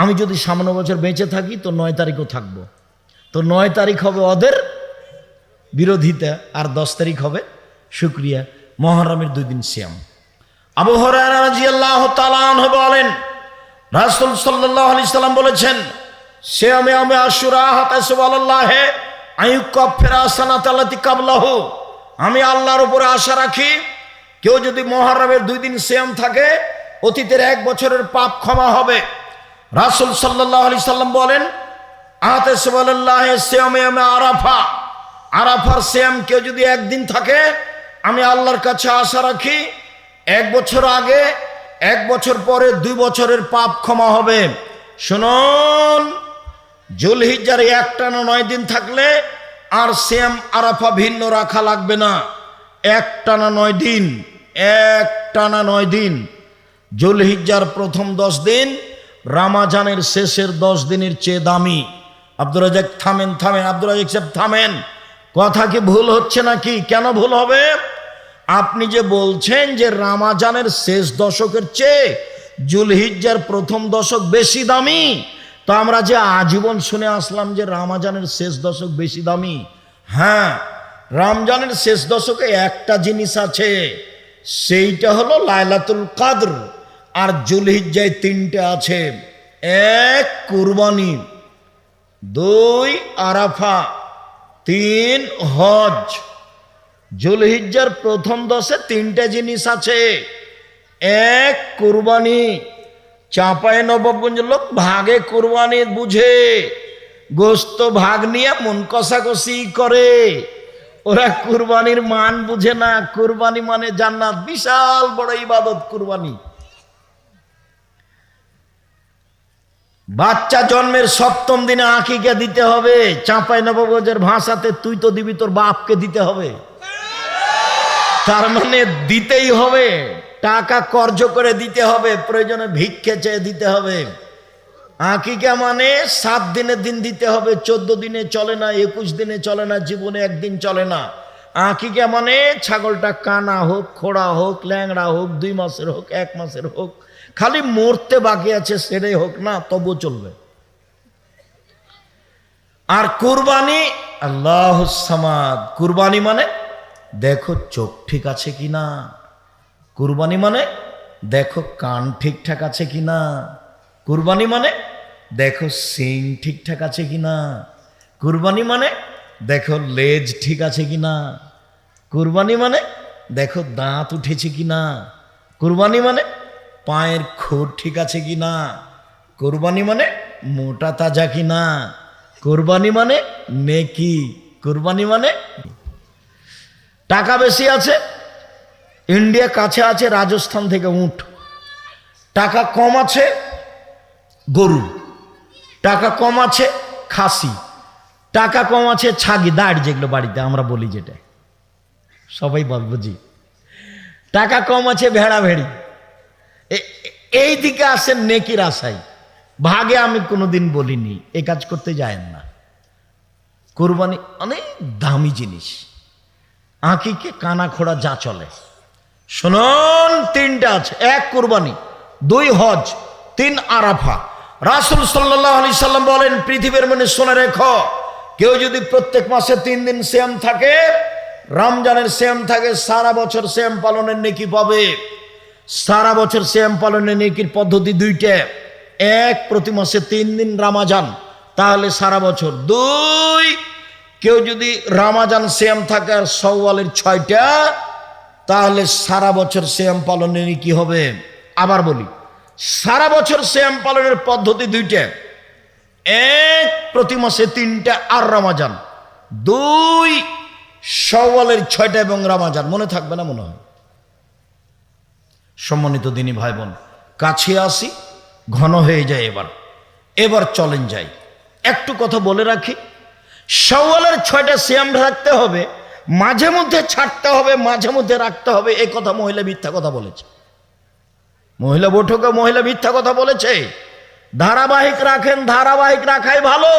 আমি যদি সামনে বছর বেঁচে থাকি তো 9 তারিখও থাকবো, তো 9 তারিখ হবে ওদের বিরোধিতা আর 10 তারিখ হবে শুকরিয়া। মুহররমের 2 দিন সিয়াম। আবু হুরায়রা রাদিয়াল্লাহু তাআলা আনহু বলেন, রাসূল সাল্লাল্লাহু আলাইহি সাল্লাম বলেছেন, সিয়ামে ইয়াউমে আশুরা হাতাসুবাল্লাহে আইয়ুকাফিরা সানাতাল্লাতি কাবলাহু, আমি আল্লাহর উপরে আশা রাখি কেউ যদি মুহররমের 2 দিন সিয়াম থাকে অতীতের 1 বছরের পাপ ক্ষমা হবে। রাসূল সাল্লাল্লাহু আলাইহি সাল্লাম বলেন, আতাসুবাল্লাহে সিয়ামে ইয়াউমে আরাফা, আরাফার সিয়াম কেউ যদি 1 দিন থাকে আমি আল্লাহর কাছে আশা রাখি 1 বছর আগে 1 বছর পরে 2 বছরের পাপ ক্ষমা হবে। শুনুন, জুলহিজ্জার একটানা 9 দিন থাকলে আর সিয়াম আরাফা ভিন্ন রাখা লাগবে না। একটানা 9 দিন, একটানা 9 দিন। জুলহিজ্জার প্রথম 10 দিন রমজানের শেষের 10 দিনের চেয়ে দামি। আব্দুর রাজ্জাক থামেন থামেন, আব্দুর রাজ্জাক সাহেব থামেন, কথা কি ভুল হচ্ছে নাকি? কেন ভুল হবে? আপনি যে বলছেন যে রমজানের শেষ দশকের চেয়ে জুলহিজ্জার প্রথম দশক বেশি দামি, তো আমরা যে আজীবন শুনে আসলাম যে রমজানের শেষ দশক বেশি দামি। হ্যাঁ, রমজানের শেষ দশকে একটা জিনিস আছে, সেইটা হলো লাইলাতুল কদর, আর জুলহিজ্জায় 3টে আছে। 1 কুরবানি, 2 আরাফা, 3 হজ। জুলহিজ্জার প্রথম 10-এ 3টে জিনিস আছে। 1 কুরবানি, চাঁপাই নবাবগঞ্জ লোক ভাগে কুরবানি বুঝে, গোস্ত ভাগ নিয়ে মন কষাকষি করে, ওরা কুরবানির মান বুঝে না। কুরবানি মানে জান্নাত, বিশাল বড় ইবাদত কুরবানি। বাচ্চা জন্মের 7ম দিনে আকিকা দিতে হবে। চাঁপাই নবাবগঞ্জের ভাষাতে তুই তো দিবি, তোর বাপকে দিতে হবে। তার মানে দিতেই হবে, টাকা কর্জ করে দিতে হবে, প্রয়োজনে ভিক্ষে চেয়ে দিতে হবে। আকিকা মানে 7 দিনের দিন দিতে হবে, 14 দিনে চলে না, 21 দিনে চলে না, জীবনে 1 দিন চলে না। আকিকা মানে ছাগলটা কানা হোক, খোড়া হোক, ল্যাংড়া হোক, 2 মাসের হোক, 1 মাসের হোক, খালি মরতে বাকি আছে সেটাই হোক না, তবু চলবে। আর কুরবানি আল্লাহুস সামাদ, কুরবানি মানে দেখো চোখ ঠিক আছে কিনা, কুরবানি মানে দেখো কান ঠিকঠাক আছে কিনা, কুরবানি মানে দেখো সিং ঠিকঠাক আছে কিনা, কুরবানি মানে দেখো লেজ ঠিক আছে কিনা, কুরবানি মানে দেখো দাঁত উঠেছে কিনা, কুরবানি মানে পায়ের খুর ঠিক আছে কিনা, কুরবানি মানে মোটা তাজা কিনা, কুরবানি মানে নেকি, কুরবানি মানে টাকা বেশি আছে, ইন্ডিয়া কাছে আছে, রাজস্থান থেকে উট। টাকা কম আছে গরু, টাকা কম আছে খাসি, টাকা কম আছে ছাগি, দাঁড়, যেগুলো বাড়িতে আমরা বলি, যেটা সবাই বুঝি। টাকা কম আছে ভেড়া ভেড়ি। এই দিকে আসেন নেকির আশায়। ভাগে আমি কোনোদিন বলিনি, এ কাজ করতে যায়েন না। কুরবানি অনেক দামি জিনিস। আঁকিকে কানা খোড়া যা চলে। শুনুন, 3টা আছে। 1 কুরবানি, 2 হজ, 3 আরাফা। রাসূল সাল্লাল্লাহু আলাইহি সাল্লাম বলেন, পৃথিবীর মনে শুনে রেখো, কেউ যদি প্রত্যেক মাসে 3 দিন সিয়াম থাকে, রমজানের সিয়াম থাকে, সারা বছর সিয়াম পালনের নেকি পাবে। সারা বছর সিয়াম পালনের নেকির পদ্ধতি 2টা। 1 প্রতি মাসে 3 দিন রমজান, তাহলে সারা বছর। 2 কেউ যদি রমজান সিয়াম থাকে আর শাওয়ালের 6টা, তাহলে সারা বছর সিয়াম পালনের নেকি হবে। আবার বলি, সারা বছর সিয়াম পালনের পদ্ধতি 2টা। 1 প্রতি মাসে 3টা আর রমজান, 2 শাওয়ালের 6টা এবং রমজান। মনে থাকবে না মনে হয়? সম্মানিত দিনী ভাই বোন, কাছে আসি, ঘন হয়ে যায়। এবার চলেন যাই। একটু কথা বলে রাখি, শাওয়ালের 6টা সিয়াম রাখতে হবে, মাঝে মধ্যে ছাড়তে হবে, মাঝে মধ্যে রাখতে হবে, এই কথা মহিলা মিথ্যা কথা বলেছে। মহিলা বৈঠকে মহিলা মিথ্যা কথা বলেছে। ধারাবাহিক রাখেন, ধারাবাহিক রাখাই ভালো,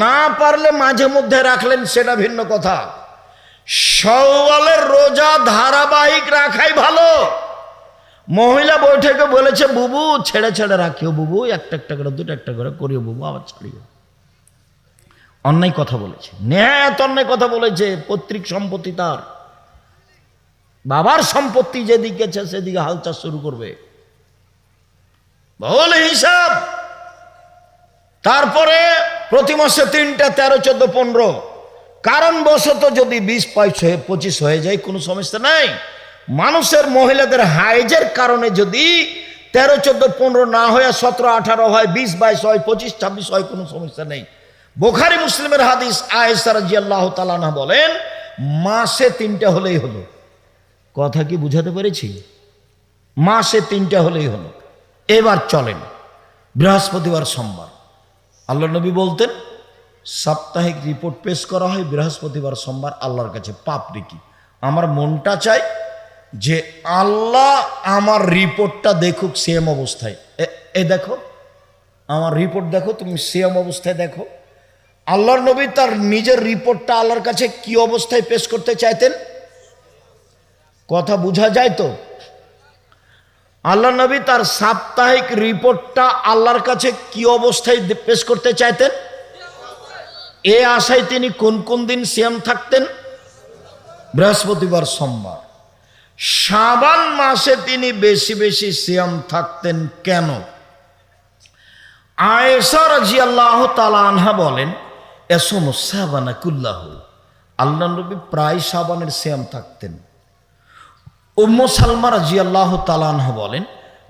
না পারলে মাঝে মধ্যে রাখলেন সেটা ভিন্ন কথা। শাওয়ালের রোজা ধারাবাহিক রাখাই ভালো। মহিলা বৈঠকে বলেছে বুবু ছেড়ে ছেড়ে রাখিও, বুবু একটা একটা করে, দুটো একটা করে করিও, বুবু আবার ছাড়িও। অন্যায় কথা বলেছে, নেহাত অন্যায় কথা বলেছে। পৈতৃক সম্পত্তি তার, বাবার সম্পত্তি যেদিকে আছে সেদিকে হালচাল শুরু করবে, বহুল হিসাব। তারপরে প্রতি মাসে 3টা, 13, 14, 15, কারণ বশত যদি 20, 25 হয়ে যায় কোনো সমস্যা নাই। মানুষের মহিলাদের হাইজের কারণে যদি 13, 14, 15 না হয়, 17, 18 হয়, 20, 22 হয়, 25, 26 হয়, কোনো সমস্যা নেই। বুখারী মুসলিমের হাদিস, আয়েশা রাদিয়াল্লাহু তাআলা আনহা বলেন মাসে 3টা হলেই হলো। কথা কি বুঝাতে পেরেছি? মাসে 3টা হলেই হলো। এবার চলেন বৃহস্পতিবার, সোমবার। আল্লাহ নবী বলতেন সাপ্তাহিক রিপোর্ট পেশ করা হয় বৃহস্পতিবার, সোমবার আল্লাহর কাছে পাপ রেখি। আমার মনটা চাই যে আল্লাহ আমার রিপোর্টটা দেখুক সেম অবস্থায়। এ দেখো আমার রিপোর্ট, দেখো তুমি সেম অবস্থায় দেখো। আল্লাহর নবী তার নিজের রিপোর্টটা আল্লাহর কাছে কি অবস্থায় পেশ করতে চাইতেন? কথা বোঝা যায় তো? আল্লাহ নবী তার সাপ্তাহিক রিপোর্টটা আল্লাহর কাছে কি অবস্থায় পেশ করতে চাইতেন? এ আশায় তিনি কোন কোন দিন সিয়াম থাকতেন? বৃহস্পতিবার, সোমবার। শাবান মাসে তিনি বেশি বেশি সিয়াম থাকতেন কেন? আয়েশা রাদিয়াল্লাহু তাআলা আনহা বলেন ইয়াসুমু শাবানা কুল্লাহু, আল্লাহ নবী প্রায় শাবানের সিয়াম থাকতেন। উম্মু সালমা রাদিয়াল্লাহু তাআলা আনহা বলেন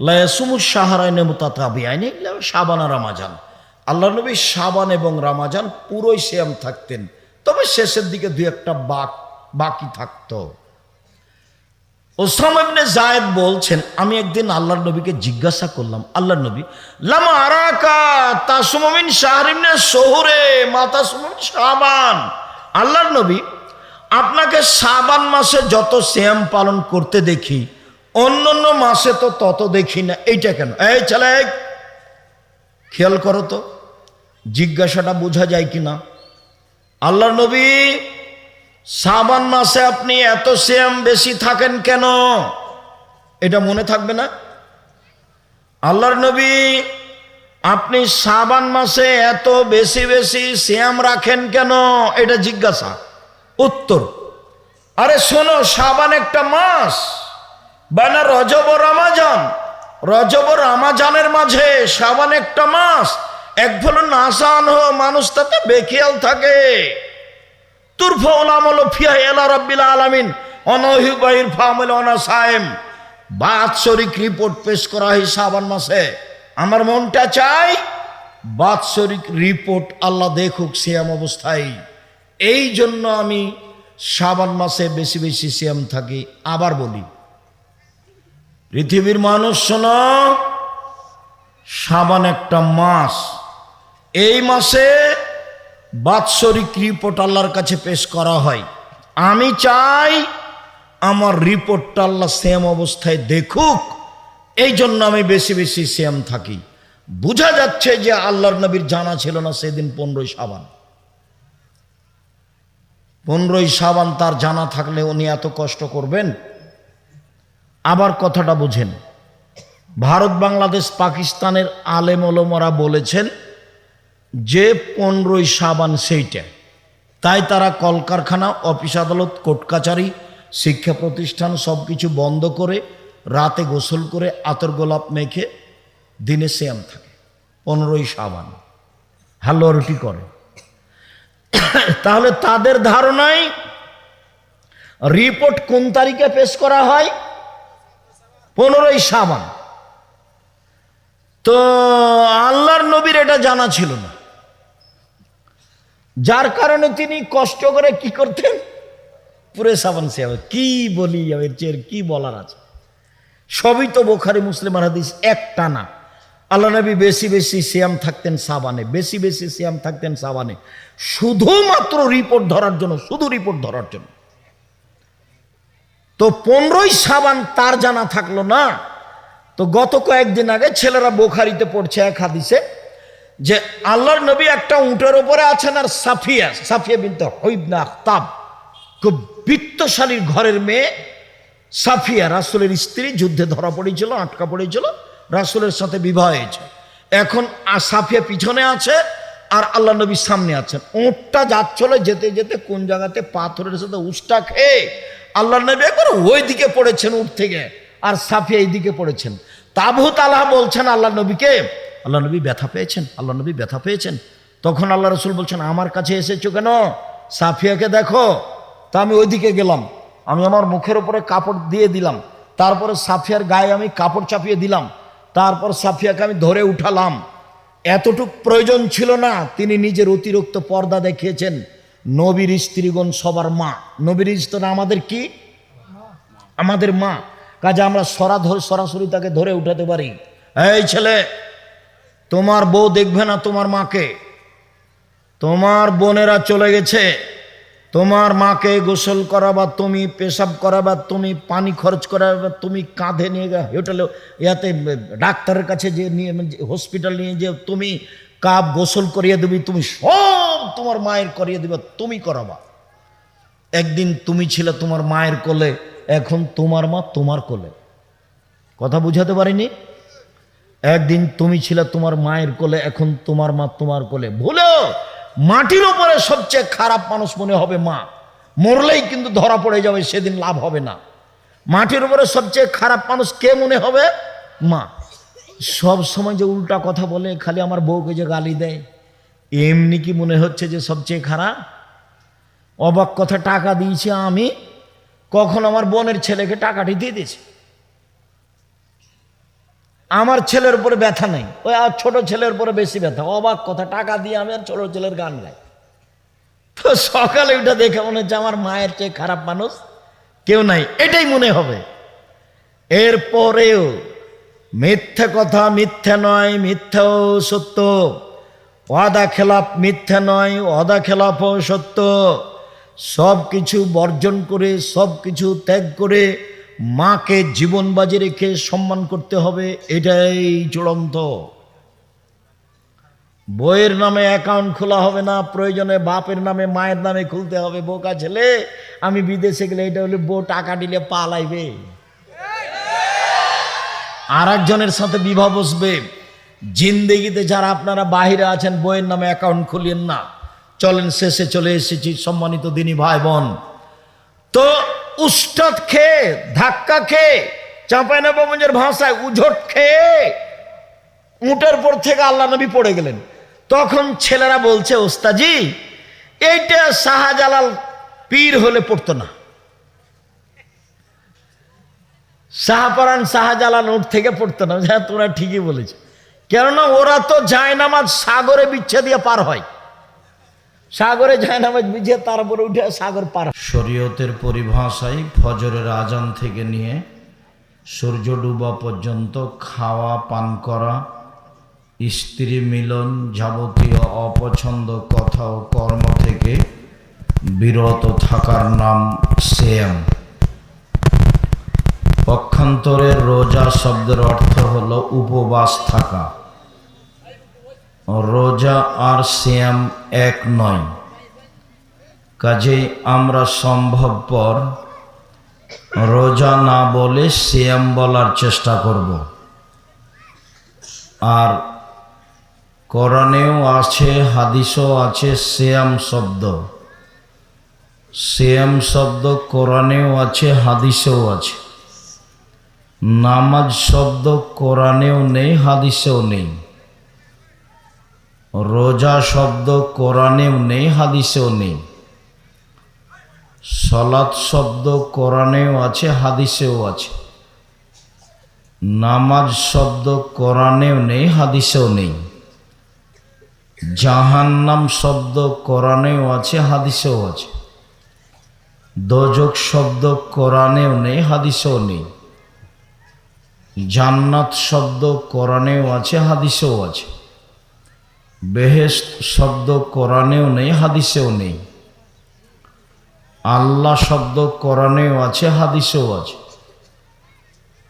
লা ইয়াসুমু শাহরাইনি মুতাতাবিআইনি ইল্লা শাবান আর রমাজান, আল্লাহ নবী শাবান এবং রমাজান পুরোই সিয়াম থাকতেন, তবে শেষের দিকে 2-1টা বাকি থাকতো। ওসামা ইবনে যায়েদ বলছেন আমি একদিন আল্লাহর নবীকে জিজ্ঞাসা করলাম, আল্লাহর নবী লামা আরাকা তাসুমু মিন শাহরিন শুহুরে মা তাসুমু মিন শাবান, আল্লাহর নবী আপনাকে শাবান মাসে যত সিয়াম পালন করতে দেখি অন্যান্য মাসে তো তত দেখি না, এইটা কেন? এই ছেলে খেয়াল করো তো, জিজ্ঞাসাটা বোঝা যায় কিনা। আল্লাহর নবী শাবান মাসে আপনি এত সিয়াম বেশি থাকেন কেন? এটা মনে থাকবে না? আল্লাহর নবী আপনি শাবান মাসে এত বেশি বেশি সিয়াম রাখেন কেন? এটা জিজ্ঞাসা। উত্তর, আরে শোনো, শাবান একটা মাস, বানা রজব ও রমাজান, রজব ও রমাজানের মাঝে শাবান একটা মাস। এক হলো নাসান হো, মানুষ তাতে বেখেয়াল থাকে। তুরফাউল আমল ফিহা ইলা রাব্বিল আলামিন অনহিবাইর ফামল অনাসায়েম, বাৎসরিক রিপোর্ট পেশ করা হয় শাবান মাসে। আমার মনটা চাই বাৎসরিক রিপোর্ট আল্লাহ দেখুক সিয়াম অবস্থায়, এই জন্য আমি শাবান মাসে বেশি বেশি সিয়াম থাকি। আবার বলি পৃথিবীর মানুষ শোনো, শাবান একটা মাস, এই মাসে বাৎসরিক রিপোর্ট আল্লাহর কাছে পেশ করা হয়। আমি চাই আমার রিপোর্টটা আল্লাহ সেম অবস্থায় দেখুক, এই জন্য আমি বেশি বেশি সিয়াম থাকি। বোঝা যাচ্ছে যে আল্লাহর নবীর জানা ছিল না সেদিন 15ই শাবান। 15ই শাবান তার জানা থাকলে উনি এত কষ্ট করবেন? আবার কথাটা বুঝেন, ভারত, বাংলাদেশ, পাকিস্তানের আলেম ওলামারা বলেছেন যে 15ই শাবান সেইটা, তাই তারা কলকারখানা, অফিস আদালত, কোর্ট কাচারি, শিক্ষা প্রতিষ্ঠান সব কিছু বন্ধ করে রাতে গোসল করে আতর গোলাপ মেখে দিনে সিয়াম থাকে 15ই শাবান, হালুয়া রুটি করে। তাহলে তাদের ধারণায় রিপোর্ট কোন তারিখে পেশ করা হয়? 15ই শাবান। তো আল্লাহর নবীর এটা জানা ছিল না, যার কারণে তিনি কষ্ট করে কি করতেন? পুরে শাবান সিয়াম। কি বলি, এর চেয়ে কি বলার আছে? সবই তো বুখারী মুসলিমের হাদিস, একটা না। আল্লাহ নবী বেশি বেশি সিয়াম থাকতেন সাবানে, বেশি বেশি সিয়াম থাকতেন সাবানে, শুধুমাত্র রিপোর্ট ধরার জন্য, শুধু রিপোর্ট ধরার জন্য। তো 15ই সাবান তার জানা থাকলো না। তো গত কয়েকদিন আগে ছেলেরা বুখারীতে পড়ছে এক হাদিসে যে আল্লাহর নবী একটা উটের উপরে আছেন, আর সাফিয়া বিনতে হুয়াই ইবনে আখতাব, খুব বিত্তশালীর ঘরের মেয়ে সাফিয়া, রাসূলের স্ত্রী, যুদ্ধে ধরা পড়েছিল, আটকা পড়েছিল, রাসূলের সাথে বিবাহ হয়েছে। এখন সাফিয়া পিছনে আছে আর আল্লাহ নবী সামনে আছেন। উটটা যাচ্ছিল, যেতে যেতে কোন জায়গাতে পাথরের সাথে উষ্টা খেয়ে আল্লাহ নবী একবার ওই দিকে পড়েছেন উট থেকে, আর সাফিয়া এই দিকে পড়েছেন। আবু তালহা বলছেন আল্লাহ নবীকে, আল্লাহ নবী ব্যথা পেয়েছেন, আল্লাহ নবী ব্যথা পেয়েছেন। তখন আল্লাহ রসুল বলছেন, আমার কাছে এসেছো কেন? সাফিয়াকে দেখো। তা আমি ওইদিকে গেলাম, আমি আমার মুখের উপরে কাপড় দিয়ে দিলাম, তারপরে সাফিয়ার গায়ে আমি কাপড় চাপিয়ে দিলাম, তারপর সাফিয়াকে আমি ধরে উঠালাম। এতটুক প্রয়োজন ছিল না, তিনি নিজের অতিরিক্ত পর্দা দেখিয়েছেন। নবীর স্ত্রীগণ সবার মা, নবীর স্ত্রী আমাদের কি? আমাদের মা। কাজে আমরা সরাসরি তাকে ধরে উঠাতে পারি। এই ছেলে, তোমার বউ দেখবে না তোমার মাকে, তোমার বোনেরা চলে গেছে, তোমার মাকে গোসল করাবা তুমি, পেশাব করাবা তুমি, পানি খরচ করাবা তুমি, কাঁধে নিয়ে হোটেলে ইয়াতে ডাক্তারের কাছে যে নিয়ে হসপিটাল নিয়ে যে তুমি, কাপ গোসল করিয়ে দিবি তুমি, সব তোমার মায়ের করিয়ে দিবা, তুমি করাবা। একদিন তুমি ছিলে তোমার মায়ের কোলে, এখন তোমার মা তোমার কোলে। কথা বুঝাতে পারিনি? একদিন তুমি ছিলে তোমার মায়ের কোলে, এখন তোমার মা তোমার কোলে। ভুলেও মাটির উপরে সবচেয়ে খারাপ মানুষ মনে হবে মা, মরলেই কিন্তু ধরা পড়ে যাবে, সেদিন লাভ হবে না। মাটির উপরে সবচেয়ে খারাপ মানুষ কে মনে হবে? মা। সব সময় যে উল্টা কথা বলে, খালি আমার বউকে যে গালি দেয়, এমনি কি মনে হচ্ছে যে সবচেয়ে খারাপ? অবাক কথা, টাকা দিয়েছি আমি, কখন আমার বোনের ছেলেকে টাকাটি দিয়ে দিয়েছি। আমার ছেলের উপরে ব্যথা নেই, ওই আর ছোট ছেলের উপরে বেশি ব্যথা। অবাক কথা, টাকা দিয়ে আমি আর ছোট ছেলের গান গাই। তো সকালে ওইটা দেখে মনে হচ্ছে আমার মায়ের চেয়ে খারাপ মানুষ কেউ নাই, এটাই মনে হবে। এরপরেও মিথ্যে কথা মিথ্যে নয়, মিথ্যাও সত্য। ওয়াদা খেলাপ মিথ্যে নয়, ওয়াদা খেলাপও সত্য। সব কিছু বর্জন করে, সব কিছু ত্যাগ করে মাকে জীবন বাজি রেখে সম্মান করতে হবে, এটাই চূড়ান্ত। বইয়ের নামে অ্যাকাউন্ট খোলা হবে না, প্রয়োজনে বাপের নামে মায়ের নামে খুলতে হবে। বোকা ছেলে, আমি বিদেশে গেলে এটা হলে বউ টাকা দিলে পালাইবে, আর একজনের সাথে বিবাহ বসবে। জিন্দেগিতে যারা আপনারা বাহিরে আছেন, বইয়ের নামে অ্যাকাউন্ট খুলিয়েন না। চলেন, শেষে চলে এসেছি সম্মানিত দিনী ভাই বোন। তো উস্তাদ খেয়ে, ধাক্কা খেয়ে, চাঁপাইনবাবগঞ্জের ভাষায় উঝট খেয়ে উটের পর থেকে আল্লাহ নবী পড়ে গেলেন। তখন ছেলেরা বলছে, ওস্তাজি এইটা শাহজালাল পীর হলে পড়তো না। শাহপরান শাহজালাল উঠ থেকে পড়তো না। হ্যাঁ, তোমরা ঠিকই বলেছ, কেননা ওরা তো জায়নামাজ সাগরে বিচ্ছে দিয়ে পার হয়, সাগরে জায়নামাজ বিছিয়ে তারপরে উঠে সাগর পার। শরীয়তের পরিভাষায় ফজরের আজান থেকে নিয়ে সূর্য ডুবা পর্যন্ত খাওয়া, পান করা, স্ত্রী মিলন, যাবতীয় অপছন্দ কথা ও কর্ম থেকে বিরত থাকার নাম সিয়াম। পক্ষান্তরে রোজা শব্দের অর্থ হলো উপবাস থাকা। রোজা আর সিয়াম এক নয়, কাজেই আমরা সম্ভবপর রোজা না বলে সিয়াম বলার চেষ্টা করব। আর কোরআনেও আছে, হাদিসও আছে সিয়াম শব্দ। সিয়াম শব্দ কোরআনেও আছে, হাদিসেও আছে। নামাজ শব্দ কোরআনেও নেই, হাদিসেও নেই। রোজা শব্দ কোরআনেও নেই, হাদিসেও নেই। সালাত শব্দ কোরআনেও আছে, হাদিসেও আছে। নামাজ শব্দ কোরআনেও নেই, হাদিসেও নেই। জাহান্নাম শব্দ কোরআনেও আছে, হাদিসেও আছে। দোজখ শব্দ কোরআনেও নেই, হাদিসেও নেই। জান্নাত শব্দ কোরআনেও আছে, হাদিসেও আছে। বেহেশত শব্দ কোরআনেও নেই, হাদিসেও নেই। আল্লাহ শব্দ কোরআনেও আছে, হাদিসেও আছে।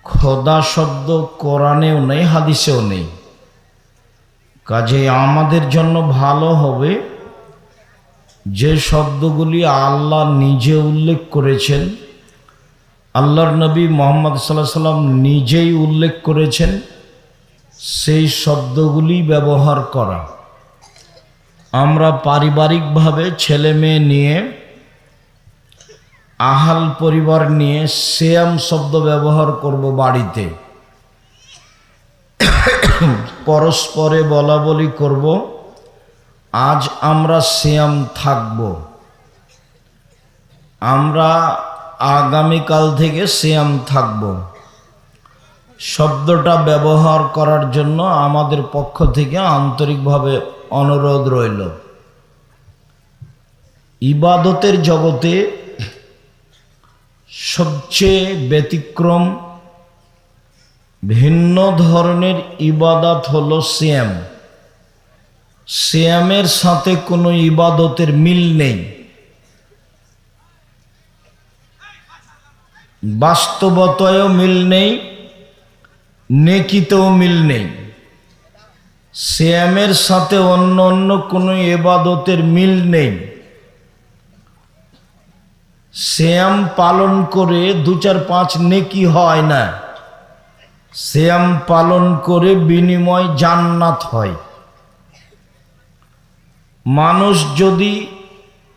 খোদা শব্দ কোরআনেও নেই, হাদিসেও নেই। কাজে আমাদের জন্য ভালো হবে যে শব্দগুলি আল্লাহ নিজে উল্লেখ করেছেন, আল্লাহর নবী মুহাম্মদ সাল্লাল্লাহু আলাইহি সাল্লাম নিজেই উল্লেখ করেছেন, সেই শব্দগুলি ব্যবহার করা। আমরা পারিবারিকভাবে ছেলে মেয়ে নিয়ে, আহাল পরিবার নিয়ে সিয়াম শব্দ ব্যবহার করব বাড়িতে। পরস্পরে বলা বলি করব, আজ আমরা সিয়াম থাকব, আমরা আগামীকাল থেকে সিয়াম থাকব। শব্দটা ব্যবহার করার জন্য আমাদের পক্ষ থেকে আন্তরিকভাবে অনুরোধ রইল। ইবাদতের জগতে সবচেয়ে ব্যতিক্রম ভিন্ন ধরনের ইবাদত হলো সিয়াম। সিয়ামের সাথে কোনো ইবাদতের মিল নেই, বাস্তবতায়ও মিল নেই, নেকিতেও মিল নেই। সিয়ামের সাথে অন্য অন্য কোনো ইবাদতের মিল নেই। সিয়াম পালন করে 2-4-5 নেকি হয় না, সিয়াম পালন করে বিনিময় জান্নাত হয়। মানুষ যদি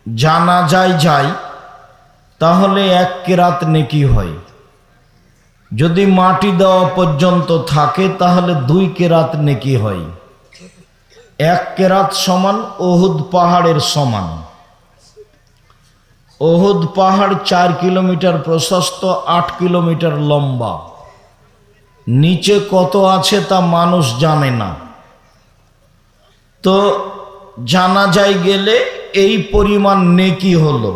জানাজায় যায় তাহলে 1 কেরাত নেকি হয়, যদি মাটি দেওয়া পর্যন্ত থাকে তাহলে 2 কেরাত নেকি হয়। 1 কেরাত সমান উহুদ পাহাড়ের সমান। উহুদ পাহাড় 4 কিলোমিটার প্রশস্ত, 8 কিলোমিটার লম্বা। নিচে কত আছে তা মানুষ জানে না। তো জানাজায় গেলে এই পরিমাণ নেকি হলো,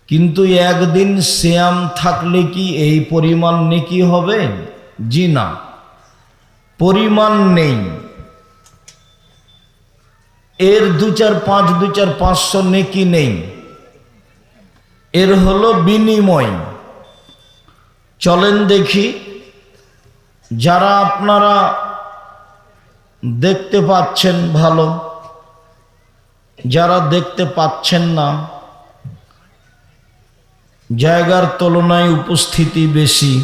কিন্তু একদিন সিয়াম থাকলে কি এই পরিমাণ নেকি হবে? জি না, পরিমাণ নেই। এর 2-4-5 2-4-500 নেকি নেই, এর হলো বিনিময়। চলেন দেখি, যারা আপনারা দেখতে পাচ্ছেন ভালো, যারা দেখতে পাচ্ছেন না, জায়গার তুলনায় উপস্থিতি বেশি,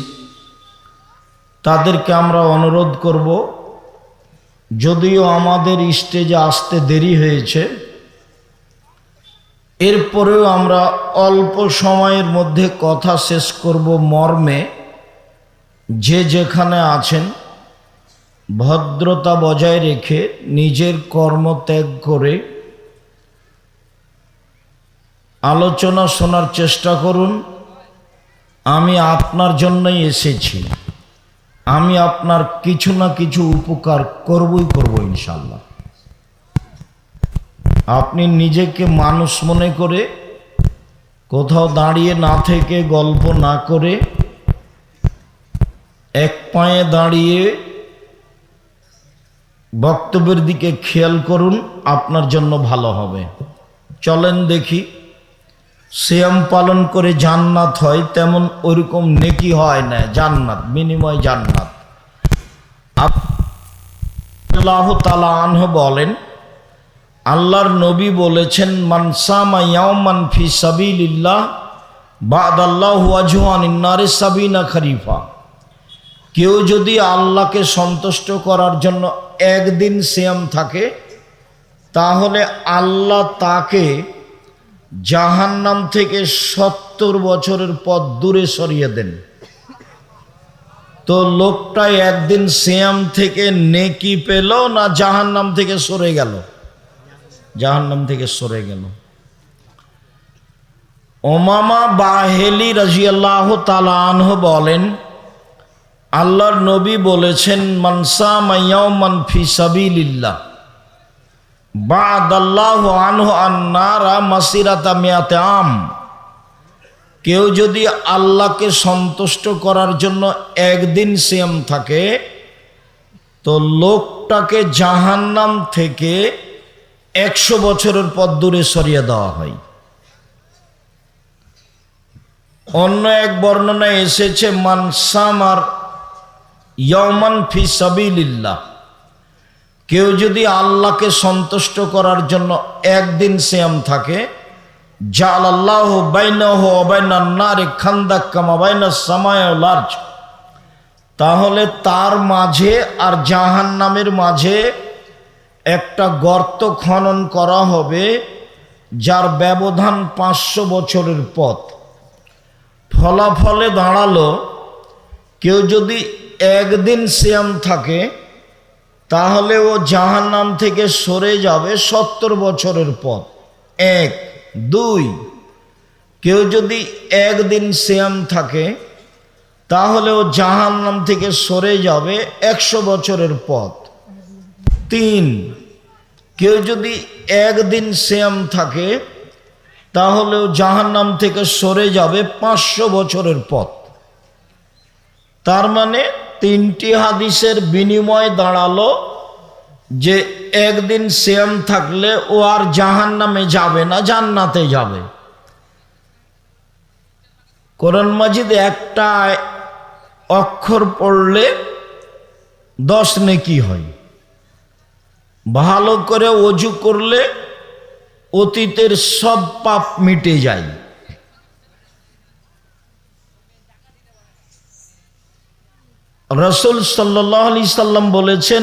তাদেরকে আমরা অনুরোধ করব, যদিও আমাদের স্টেজে আসতে দেরি হয়েছে, এরপরেও আমরা অল্প সময়ের মধ্যে কথা শেষ করব মর্মে যে যেখানে আছেন ভদ্রতা বজায় রেখে নিজের কর্ম ত্যাগ করে আলোচনা শোনার চেষ্টা করুন। আমি আপনার জন্যই এসেছি, আমি আপনার কিছু না কিছু উপকার করবই করব ইনশাল্লাহ। আপনি নিজেকে মানুষ মনে করে কোথাও দাঁড়িয়ে না থেকে, গল্প না করে, এক পায়ে দাঁড়িয়ে বক্তব্যের দিকে খেয়াল করুন, আপনার জন্য ভালো হবে। চলেন দেখি, সিয়াম পালন করে জান্নাত হয়, তেমন ওইরকম নেকি হয় না, জান্নাত, বিনিময় জান্নাত। আল্লাহু তাআলা আনহু বলেন, আল্লাহর নবী বলেছেন, মান সামা ইয়াওমান ফি সাবিলিল্লাহ বা'দাল্লাহু ওয়াজহু আনিন নারি 70 খরিফা। কেউ যদি আল্লাহকে সন্তুষ্ট করার জন্য একদিন সিয়াম থাকে, তাহলে আল্লাহ তাকে জাহান্নাম থেকে 70 বছরের পথ দূরে সরিয়ে দেন। তো লোকটা একদিন সিয়াম থেকে নেকি পেল না জাহান্নাম থেকে সরে গেল? জাহান্নাম থেকে সরে গেল। উমামা বাহেলি রাদিয়াল্লাহু তাআলা আনহু বলেন, আল্লাহর নবী বলেছেন, মান সামা ইয়াওমান ফি সাবিলিল্লাহ বা'দাল্লাহু আনহু আন-নারা মাসিরাতা মিয়াতে আম। কেউ যদি আল্লাহকে সন্তুষ্ট করার জন্য একদিন সিয়াম থাকে তো লোকটাকে জাহান্নাম থেকে 100 বছরের পথ দূরে সরিয়ে দেওয়া হয়। অন্য এক বর্ণনায় এসেছে মান সামার ইয়াওমান ফি সাবিলিল্লাহ, কেউ যদি আল্লাহকে সন্তুষ্ট করার জন্য একদিন সিয়াম থাকে জাআলাল্লাহু বাইনাহু ওয়া বাইনান নারি খান্দাক কামা বাইনাস সামাই ওয়াল আরজ, তাহলে তার মাঝে আর জাহান্নামের মাঝে একটা গর্ত খনন করা হবে যার ব্যবধান 500 বছরের পথ। ফলাফলে দাঁড়ালো কেউ যদি একদিন সিয়াম থাকে তাহলে ও জাহান্নাম থেকে সরে যাবে 70 বছরের পথ। 1 2, কেউ যদি একদিন সিয়াম থাকে তাহলে ও জাহান্নাম থেকে সরে যাবে 100 বছরের পথ। 3, কেউ যদি একদিন সিয়াম থাকে তাহলে ও জাহান্নাম থেকে সরে যাবে 500 বছরের পথ। তার মানে 3টি হাদিসের বিনিময় দাঁড়ালো যে একদিন সিয়াম থাকলে ও আর জাহান্নামে যাবে না, জান্নাতে যাবে। কোরআন মাজিদ একটা অক্ষর পড়লে 10 নেকি হয়। ভালো করে ওযু করলে অতীতের সব পাপ মিটে যায়। রাসূল সাল্লাল্লাহু আলাইহি সাল্লাম বলেছেন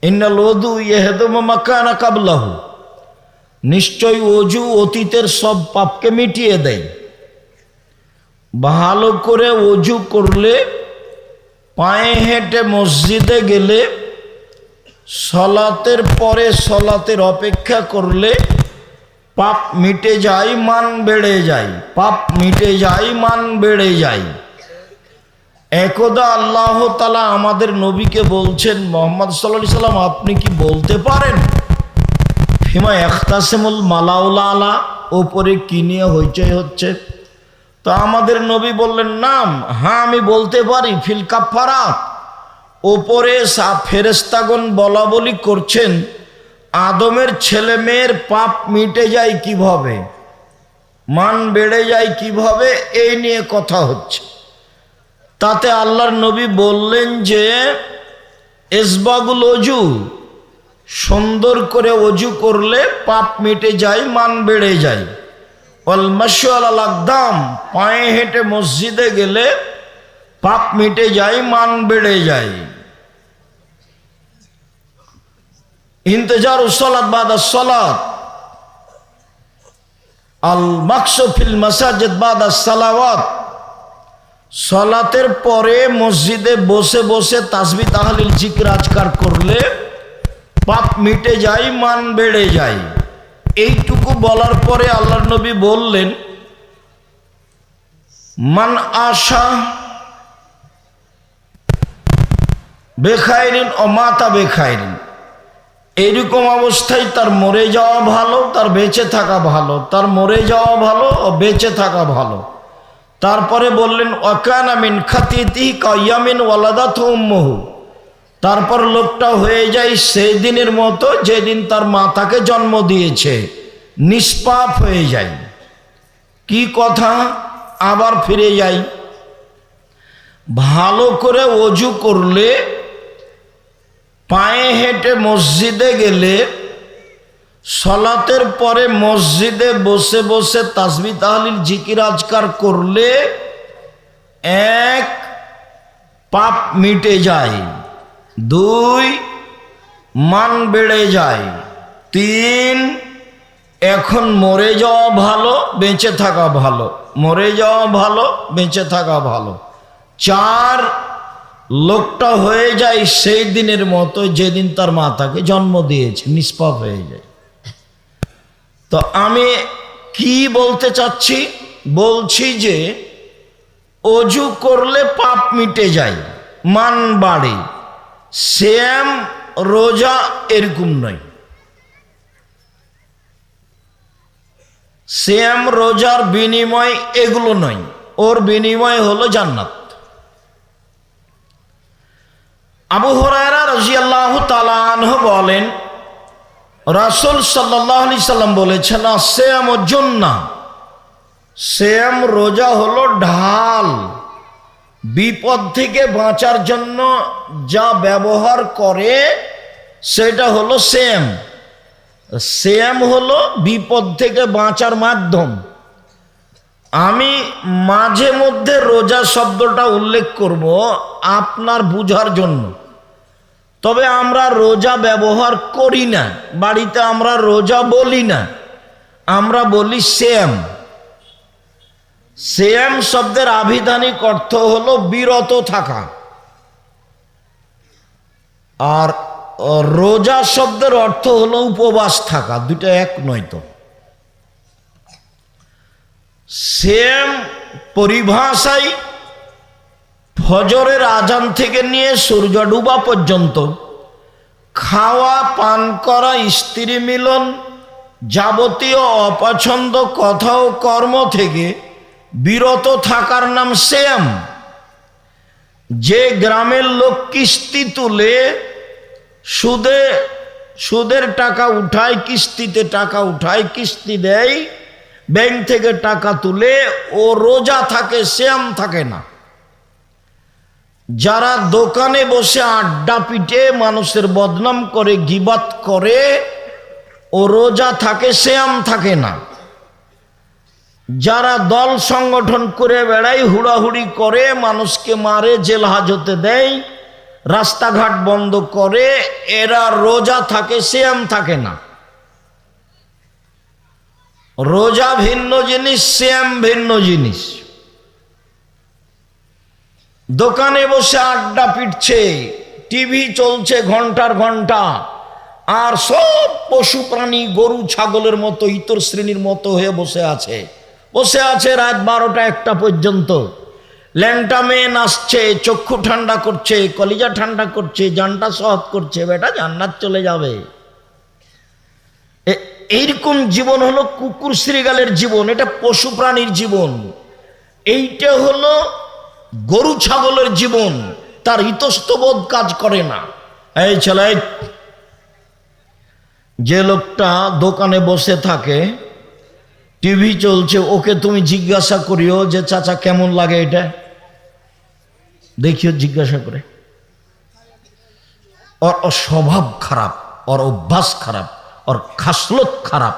ইন্নাল ওযু ইয়াহদুমু মা কানা ক্বাবলাহু, নিশ্চয় ওযু অতীতের সব পাপকে মিটিয়ে দেয়। ভালো করে ওযু করলে, পায়ে হেঁটে মসজিদে গেলে, সলাতের পরে সলাতের অপেক্ষা করলে পাপ মিটে যায়, মান বেড়ে যায়। পাপ মিটে যায়, মান বেড়ে যায়। একদা আল্লাহ তাআলা আমাদের নবীকে বলছেন মুহাম্মদ সাল্লাল্লাহু আলাইহি সাল্লাম আপনি কি বলতে পারেন ফিমা ইখতাসিমুল মালাউল আলা, ওপরে কি নিয়ে হইচই হচ্ছে? তো আমাদের নবী বললেন নাম, হ্যাঁ আমি বলতে পারি, ফিল কাফারাত, ওপরে ফেরেশতাগণ বলা বলি করছেন আদমের ছেলে মেয়ের পাপ মিটে যায় কিভাবে, মান বেড়ে যায় কিভাবে, এই নিয়ে কথা হচ্ছে। তাতে আল্লাহর নবী বললেন যে ইসবাগুল ওযু, সুন্দর করে ওযু করলে পাপ মিটে যায়, মান বেড়ে যায়। ওয়াল মাশু আলাল আকদাম, পায়ে হেঁটে মসজিদে গেলে পাপ মিটে যায়, মান বেড়ে যায়। ইন্তেজারুস সালাত বাদাস সালাত, আল মাকসু ফিল মাসাজিদ বাদাস সালাওয়াত, সালাতের পরে মসজিদে বসে বসে তাসবিহ তাহলিল জিকির আজকার করলে পাপ মিটে যায়, মান বেড়ে যায়। এইটুকু বলার পরে আল্লাহর নবী বললেন মান আশা বেখাইরিন ও মাতা বেখাইরিন, এইরকম অবস্থায় তার মরে যাওয়া ভালো, তার বেঁচে থাকা ভালো, তার মরে যাওয়া ভালো ও বেঁচে থাকা ভালো। তারপরে বললেন ওয়াকানা মিন খাতিতিহি কায়ামিন ওয়ালাদাতহু উম্মুহু, তারপর লোকটা হয়ে যায় সেই দিনের মতো যেদিন তার মা তাকে জন্ম দিয়েছে, নিষ্পাপ হয়ে যায়। কি কথা, আবার ফিরে যাই। ভালো করে ওযু করলে, পায়ে হেঁটে মসজিদে গেলে, সলাতের পরে মসজিদে বসে বসে তাসবিহ তাহলিল জিকির আজকার করলে 1 পাপ মিটে যায়, 2 মান বেড়ে যায়, 3 এখন মরে যাওয়া ভালো, বেঁচে থাকা ভালো, মরে যাওয়া ভালো, বেঁচে থাকা ভালো, 4 লোকটা হয়ে যায় সেই দিনের মতো যেদিন তার মা তাকে জন্ম দিয়েছে, নিষ্পাপ হয়ে যায়। তো আমি কি বলতে চাচ্ছি, বলছি যে ওযু করলে পাপ মিটে যায়, মান বাড়ে। সিয়াম রোজা এরকম নয়। সিয়াম রোজার বিনিময় এগুলো নয়, ওর বিনিময় হলো জান্নাত। আবু হুরায়রা রাদিয়াল্লাহু তাআলা আনহু বলেন, রাসূল সাল্লাল্লাহু আলাইহি সাল্লাম বলেছেন, সিয়াম জান্নাহ, সিয়াম রোজা হলো ঢাল। বিপদ থেকে বাঁচার জন্য যা ব্যবহার করে সেটা হলো সিয়াম। সিয়াম হলো বিপদ থেকে বাঁচার মাধ্যম। আমি মাঝে মধ্যে রোজা শব্দটা উল্লেখ করব আপনার বুঝার জন্য, তবে আমরা রোজা ব্যবহার করি না, বাড়িতে আমরা রোজা বলি না, আমরা বলি সিয়াম। সিয়াম শব্দের আভিধানিক অর্থ হলো বিরত থাকা, আর রোজা শব্দের অর্থ হলো উপবাস থাকা, দুটো এক নয় তো। সিয়াম পরিভাষায় ফজরের আজান থেকে নিয়ে সূর্য ডুবা পর্যন্ত খাওয়া, পান করা, স্ত্রী মিলন, যাবতীয় অপছন্দ কথা ও কর্ম থেকে বিরত থাকার নাম সিয়াম। যে গ্রামের লোক কিস্তি তুলে সুদের টাকা উঠায়, কিস্তিতে টাকা উঠায়, কিস্তি দেয়, ব্যাংক থেকে টাকা তুলে, ও রোজা থাকে, সিয়াম থাকে না। যারা দোকানে বসে আড্ডা পিটে মানুষের বদনাম করে, গীবাত করে, ও রোজা থাকে, সিয়াম থাকে না। যারা দল সংগঠন করে বেড়ায়, হুড়াহুড়ি করে, মানুষকে মারে, জেল হাজতে দেয়, রাস্তাঘাট বন্ধ করে, এরা রোজা থাকে, সিয়াম থাকে না। রোজা ভিন্ন জিনিস, সিয়াম ভিন্ন জিনিস। দোকানে বসে আড্ডা পিটছে, টিভি চলছে ঘন্টার ঘন্টা, আর সব পশু প্রাণী গরু ছাগলের মতো ইতর শ্রেণীর মতো হয়ে বসে আছে রাত 12টা-1টা পর্যন্ত। ল্যাংটা মেয়ে নাচছে, চক্ষু ঠান্ডা করছে, কলিজা ঠান্ডা করছে, জানটা সহজ করছে, বেটা জান্নাত চলে যাবে। এইরকম জীবন হলো কুকুর শ্রীগালের জীবন, এটা পশু প্রাণীর জীবন। এইটা হলো গরু ছাগলের জীবন, তার ইতস্তবোধ কাজ করে না। এই ছেলে, যে লোকটা দোকানে বসে থাকে, টিভি চলছে, ওকে তুমি জিজ্ঞাসা করিও যে চাচা কেমন লাগে এটা, দেখিও জিজ্ঞাসা করে। ওর স্বভাব খারাপ, ওর অভ্যাস খারাপ, ওর খাসলত খারাপ,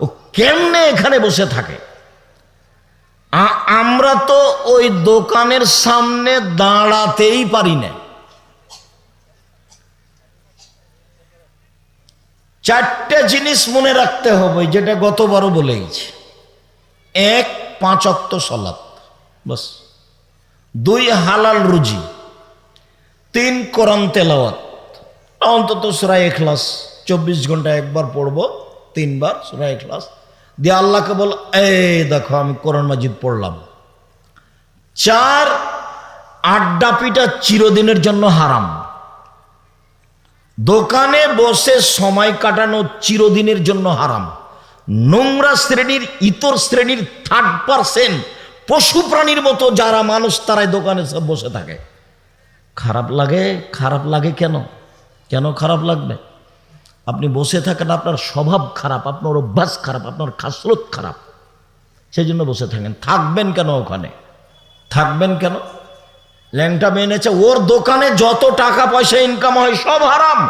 ও কেমনে এখানে বসে থাকে। আমরা তো ওই দোকানের সামনে দাঁড়াতেই পারি না। 4টে জিনিস মনে রাখতে হবে, যেটা গতবারও বলে গেছি। 1, 5 ওয়াক্ত সালাত, বাস। 2, হালাল রুজি। 3, কোরআন তেলাওয়াত, অন্তত সূরা ইখলাস 24 ঘন্টা একবার পড়বো, 3 বার সূরা ইখলাস দিয়ে আল্লাহকে বল, এই দেখো আমি কোরআন মাজিদ পড়লাম। 4, আড্ডা পিটা চিরদিনের জন্য হারাম। দোকানে বসে সময় কাটানো চিরদিনের জন্য হারাম। নোংরা শ্রেণীর, ইতর শ্রেণীর, 3rd% পশু প্রাণীর মতো যারা মানুষ, তারাই দোকানে সব বসে থাকে। খারাপ লাগে। খারাপ লাগে কেন? কেন খারাপ লাগবে? আপনি বসে থাকেন, আপনার স্বভাব খারাপ, আপনার অভ্যাস খারাপ, আপনার খাসলত খারাপ, সেই জন্য বসে থাকেন। থাকবেন কেন ওখানে? থাকবেন কেন? ল্যাংটা মেয়ে নেছে, ওর দোকানে যত টাকা পয়সা ইনকাম হয় সব হারাম।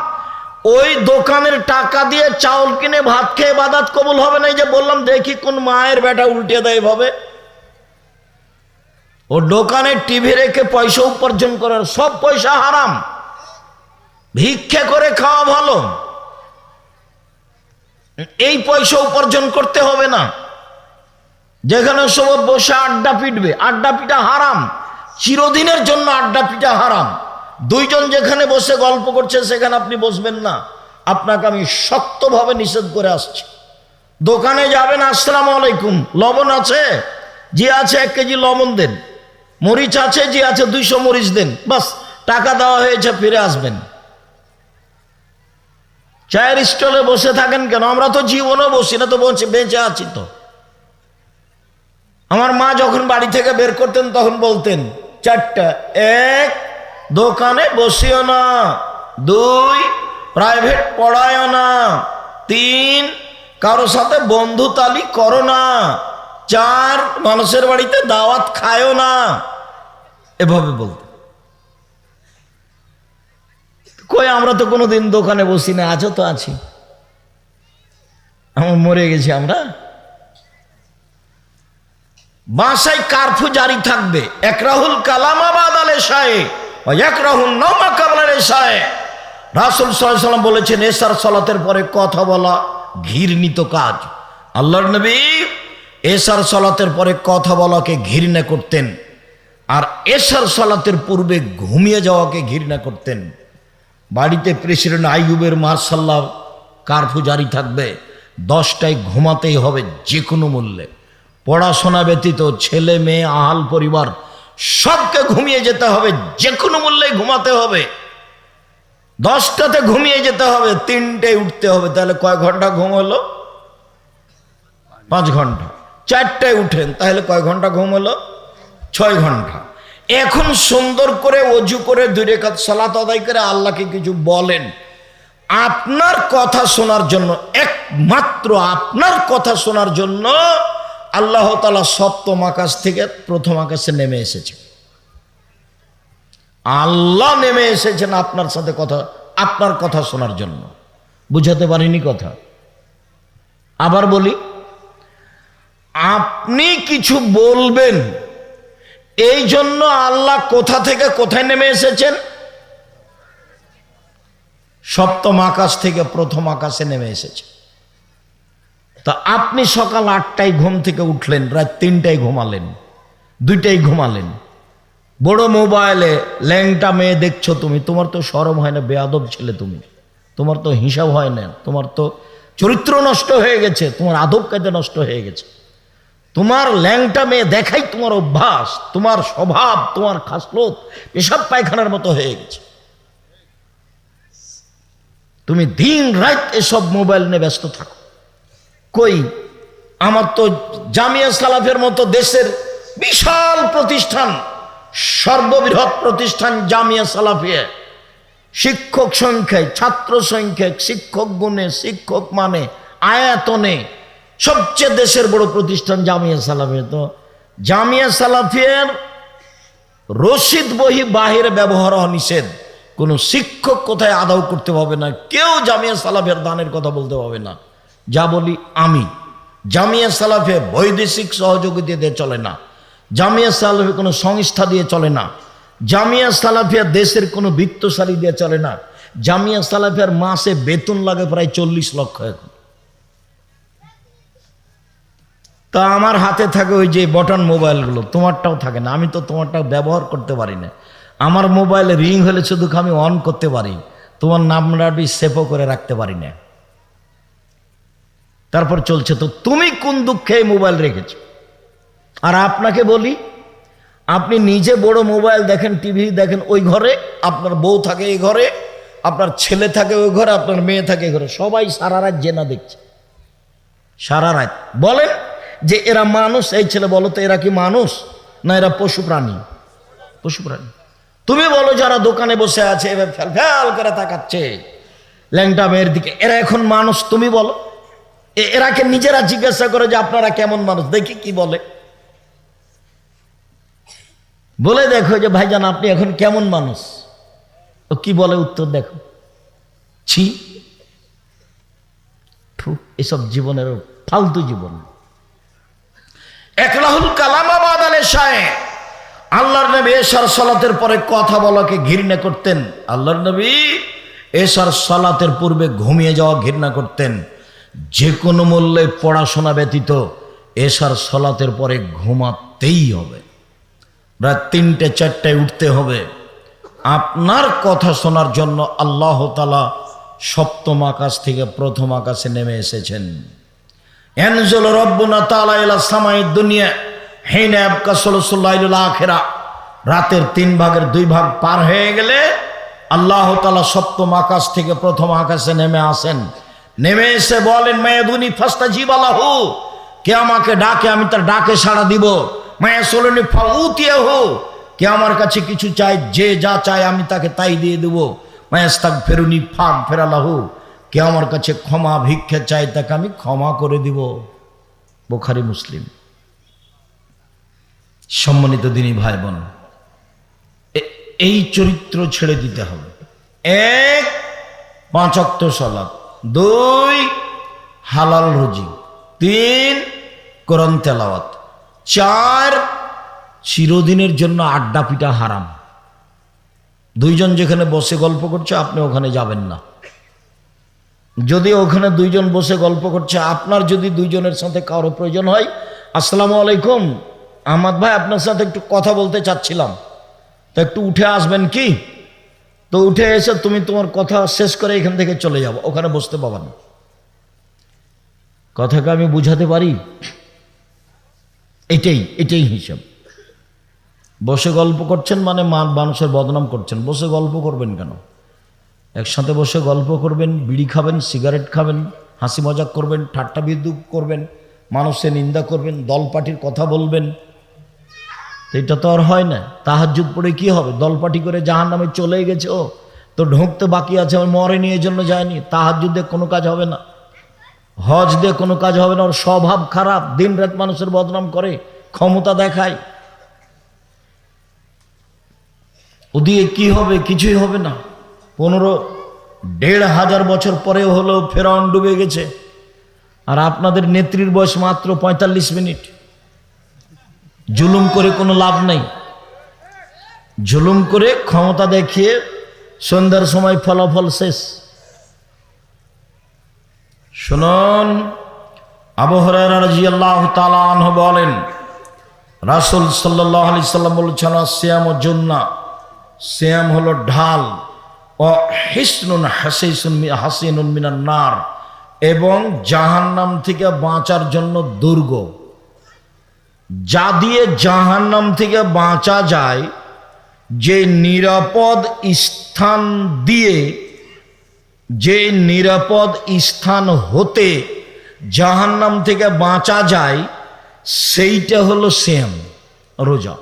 ওই দোকানের টাকা দিয়ে চাউল কিনে ভাত খেয়ে ইবাদত কবুল হবে না। যে বললাম, দেখি কোন মায়ের বেটা উল্টে দেয় ভাবে। ও দোকানে টিভি রেখে পয়সা উপার্জন করার, সব পয়সা হারাম। ভিক্ষে করে খাওয়া ভালো, এই পয়সা উপার্জন করতে হবে না। যেখানে সব বসে আড্ডা পিটবে, আড্ডা পিটা হারাম, চিরদিনের জন্য আড্ডা পিটা হারাম। 2 জন যেখানে বসে গল্প করছে সেখানে আপনি বসবেন না, আপনাকে আমি শক্তভাবে নিষেধ করে আসছি। দোকানে যাবেন, আসসালামু আলাইকুম, লবণ আছে? জি আছে, 1 কেজি লবণ দেন। মরিচ আছে? জি আছে, 200 মরিচ দেন। বাস, টাকা দেওয়া হয়েছে, ফিরে আসবেন। চায়ের স্টলে বসে থাকেন কেন? আমরা তো জীবনও বসি না, তো বেঁচে আছি তো। আমার মা যখন বাড়ি থেকে বের করতেন তখন বলতেন চারটা: এক, দোকানে বসিও না; দুই, প্রাইভেট পড়ায়ও না; তিন, কারো সাথে বন্ধুতালি করো না; চার, মানুষের বাড়িতে দাওয়াত খায়ও না। এভাবে বলতেন। কই আমরা তো কোনোদিন দোকানে বসি না। আজও তো আছি, আমরা মরে গেছি। আমরা বাসায় কারফু জারি থাকবে। একরাহুল কালামা বাদাল এশায়ে ওয়া ইয়াকরাহুন নাওমা ক্বাবলাল এশায়ে। রাসূল সাল্লাল্লাহু আলাইহি ওয়াসাল্লাম বলেছেন, এশার সালাতের পরে কথা বলা ঘৃণিত কাজ। আল্লাহর নবী এশার সালাতের পরে কথা বলাকে ঘৃণা করতেন, আর এশার সালাতের পূর্বে ঘুমিয়ে যাওয়াকে ঘৃণা করতেন। বাড়িতে প্রেসিডেন্ট আইয়ুবের মার্শাল্লাহ কারফু জারি থাকবে, 10টায় ঘুমাতেই হবে যে কোনো মূল্যে। পড়াশোনা ব্যতীত ছেলে মেয়ে আহাল পরিবার সবকে ঘুমিয়ে যেতে হবে, যে কোনো মূল্যে ঘুমাতে হবে। 10টাতে ঘুমিয়ে যেতে হবে, 3টায় উঠতে হবে। তাহলে কয় ঘন্টা ঘুম হলো? 5 ঘন্টা। 4টায় উঠেন, তাহলে কয় ঘন্টা ঘুম হলো? 6 ঘন্টা। এখন সুন্দর করে ওযু করে 2 রাকাত সালাত আদায় করে আল্লাহকে কিছু বলেন। আপনার কথা শোনার জন্য, একমাত্র আপনার কথা শোনার জন্য আল্লাহ তাআলা সপ্তম আকাশ থেকে প্রথম আকাশে নেমে এসেছে। আল্লাহ নেমে এসেছেন আপনার সাথে কথা, আপনার কথা শোনার জন্য। বুঝাতে পারিনি কথা? আবার বলি, আপনি কিছু বলবেন, এই জন্য আল্লাহ কোথা থেকে কোথায় নেমে এসেছেন? সপ্তম আকাশ থেকে প্রথম আকাশে নেমে এসেছে। তা আপনি সকাল 8টায় ঘুম থেকে উঠলেন, রাত 3টায় ঘুমালেন, 2টায় ঘুমালেন, বড় মোবাইলে ল্যাংটা মেয়ে দেখছো তুমি, তোমার তো শরম হয় না? বেয়াদব ছেলে তুমি, তোমার তো হিসাব হয় না, তোমার তো চরিত্র নষ্ট হয়ে গেছে, তোমার আদব কায়দা নষ্ট হয়ে গেছে। তোমার ল্যাংটা মেয়ে দেখাই তোমার অভ্যাস, তোমার স্বভাব, তোমার খাসলত পেশাব পায়খানার মতো হয়ে গেছে। তুমি দিন রাত এসব মোবাইল নিয়ে ব্যস্ত থাকো। কই, আমার তো জামিয়া সালাফের মতো দেশের বিশাল প্রতিষ্ঠান, সর্ববৃহৎ প্রতিষ্ঠান জামিয়া সালাফিয়া, শিক্ষক সংখ্যায়, ছাত্র সংখ্যায়, শিক্ষক গুণে, শিক্ষক মানে, আয়াতনে সবচেয়ে দেশের বড় প্রতিষ্ঠান জামিয়া সালাফিয়া। তো জামিয়া সালাফিয়ার রশিদ বহি বাহিরে ব্যবহার নিষেধ। কোনো শিক্ষক কোথায় আদাও করতে হবে না, কেউ জামিয়া সালাফিয়ার দানের কথা বলতে হবে না। যা বলি আমি, জামিয়া সালাফিয়া বৈদেশিক সহযোগিতা দিয়ে চলে না, জামিয়া সালাফিয়া কোনো সংস্থা দিয়ে চলে না, জামিয়া সালাফিয়া দেশের কোনো বিত্তশালী দিয়ে চলে না। জামিয়া সালাফিয়ার মাসে বেতন লাগে প্রায় 40 লক্ষ। এখন তা আমার হাতে থাকে ওই যে বটন মোবাইলগুলো, তোমারটাও থাকে না। আমি তো তোমারটাও ব্যবহার করতে পারি না। আমার মোবাইলে রিং হলে শুধু আমি অন করতে পারি, তোমার নাম্বারটা সেভও করে রাখতে পারি না। তারপর চলছে। তো তুমি কোন দুঃখে মোবাইল রেখেছ? আর আপনাকে বলি, আপনি নিজে বড় মোবাইল দেখেন, টিভি দেখেন, ওই ঘরে আপনার বউ থাকে, এই ঘরে আপনার ছেলে থাকে, ওই ঘরে আপনার মেয়ে থাকে, এই ঘরে সবাই সারা রাত জেনা দেখছে, সারা রাত। বলেন যে এরা মানুষ? এই ছেলে বলো তো, এরা কি মানুষ না এরা পশু প্রাণী? পশু প্রাণী। তুমি বলো যারা দোকানে বসে আছে এবার ফ্যাল ফ্যাল করে তাকাচ্ছে ল্যাংটা মেয়ের দিকে, এরা এখন মানুষ? তুমি বলো। এরাকে নিজেরা জিজ্ঞাসা করে যে আপনারা কেমন মানুষ, দেখি কি বলে। বলে দেখো যে ভাইজান আপনি এখন কেমন মানুষ, ও কি বলে উত্তর দেখো। ছি, এসব জীবনের ফালতু জীবন। একরাহুল কালামা বাদাল এশায়ে। আল্লাহর নবী এশার সালাতের পরে কথা বলাকে ঘৃণা করতেন। আল্লাহর নবী এশার সালাতের পূর্বে ঘুমিয়ে যাওয়া ঘৃণা করতেন। যে কোনো মূল্যে পড়াশোনা ব্যতীত এশার সালাতের পরে ঘুমাতেই হবে, রাত 3টে 4টায় উঠতে হবে। আপনার কথা শোনার জন্য আল্লাহ তাআলা সপ্তম আকাশ থেকে প্রথম আকাশে নেমে এসেছেন। ইয়ানজুল রাব্বুনা তাআলা ইলা সামাইদ দুনিয়া হিনা ইয়াবকা সুলুসুল লাইলুল আখিরা। রাতের 3 ভাগের 2 ভাগ পার হয়ে গেলে আল্লাহ তাআলা সপ্তম আকাশ থেকে প্রথম আকাশে নেমে আসেন। নেমে এসে বলেন, মায়াদুনি ফাস্তাজিব লাহু, কে আমাকে ডাকে আমি তার ডাকে সাড়া দিব। মায়াসলনি ফাউতিয়াহু, কে আমার কাছে কিছু চায়, যে যা চায় আমি তাকে তাই দিয়ে দেব। মায়াস্তাগফিরুনি ফাগফিরালাহু, কে আমার কাছে ক্ষমা ভিক্ষা চায় তাকে আমি ক্ষমা করে দিব। বুখারী মুসলিম। সম্মানিত দিনী ভাই বোন, এই চরিত্র ছেড়ে দিতে হবে। 1, 5 ওয়াক্ত সালাত, 2, হালাল রুজি, 3, কোরআন তেলাওয়াত, 4, চিরদিনের জন্য আড্ডা পিটা হারাম। 2 জন যেখানে বসে গল্প করছে আপনি ওখানে যাবেন না। যদি ওখানে 2 জন বসে গল্প করছে, আপনার যদি 2 জনের সাথে কারো প্রয়োজন হয়, আসসালামু আলাইকুম আহমদ ভাই, আপনার সাথে একটু কথা বলতে চাচ্ছিলাম, তো একটু উঠে আসবেন কি? তো উঠে এসে তুমি তোমার কথা শেষ করে এখান থেকে চলে যাবো, ওখানে বসতে পাবা না। কথাকে আমি বুঝাতে পারি? এটাই হিসাব। বসে গল্প করছেন মানে মানুষের বদনাম করছেন। বসে গল্প করবেন কেন? একসাথে বসে গল্প করবেন, বিড়ি খাবেন, সিগারেট খাবেন, হাসি মজাক করবেন, ঠাট্টা বিদ্রুপ করবেন, মানুষের নিন্দা করবেন, দল পার্টির কথা বলবেন। এটা তো আর হয় না। তাহাজ্জুদ পড়ে কি হবে? দল পার্টি করে জাহান্নামে চলে গেছে, ও তো ঢুকতে বাকি আছে, মরেনি এই জন্য যায়নি। তাহাজ্জুদ দিয়ে কোনো কাজ হবে না, হজ দিয়ে কোনো কাজ হবে না। ওর স্বভাব খারাপ, দিন রাত মানুষের বদনাম করে, ক্ষমতা দেখায়। ও দিয়ে কি হবে? কিছুই হবে না। 15,500 বছর পরে হলো ফেরাউন ডুবে গেছে, আর আপনাদের নেত্রীর বয়স মাত্র 45 মিনিট। জুলুম করে কোনো লাভ নেই। জুলুম করে ক্ষমতা দেখিয়ে সন্ধ্যার সময় ফলাফল শেষ। শুনুন, আবু হুরায়রা রাদিয়াল্লাহু তাআলা আনহু বলেন, রাসূল সাল্লাল্লাহু আলাইহি সাল্লাম বলেছেন, সিয়াম ও জুন্নাহ, সিয়াম হলো ঢাল, ও হিসনুন হাসিনুন মিনান নার, এবং জাহান্নাম থেকে বাঁচার জন্য দুর্গ। যা দিয়ে জাহান্নাম থেকে বাঁচা যায়, যে নিরাপদ স্থান দিয়ে, যে নিরাপদ স্থান হতে জাহান্নাম থেকে বাঁচা যায়, সেইটা হলো সিয়াম, রোজা।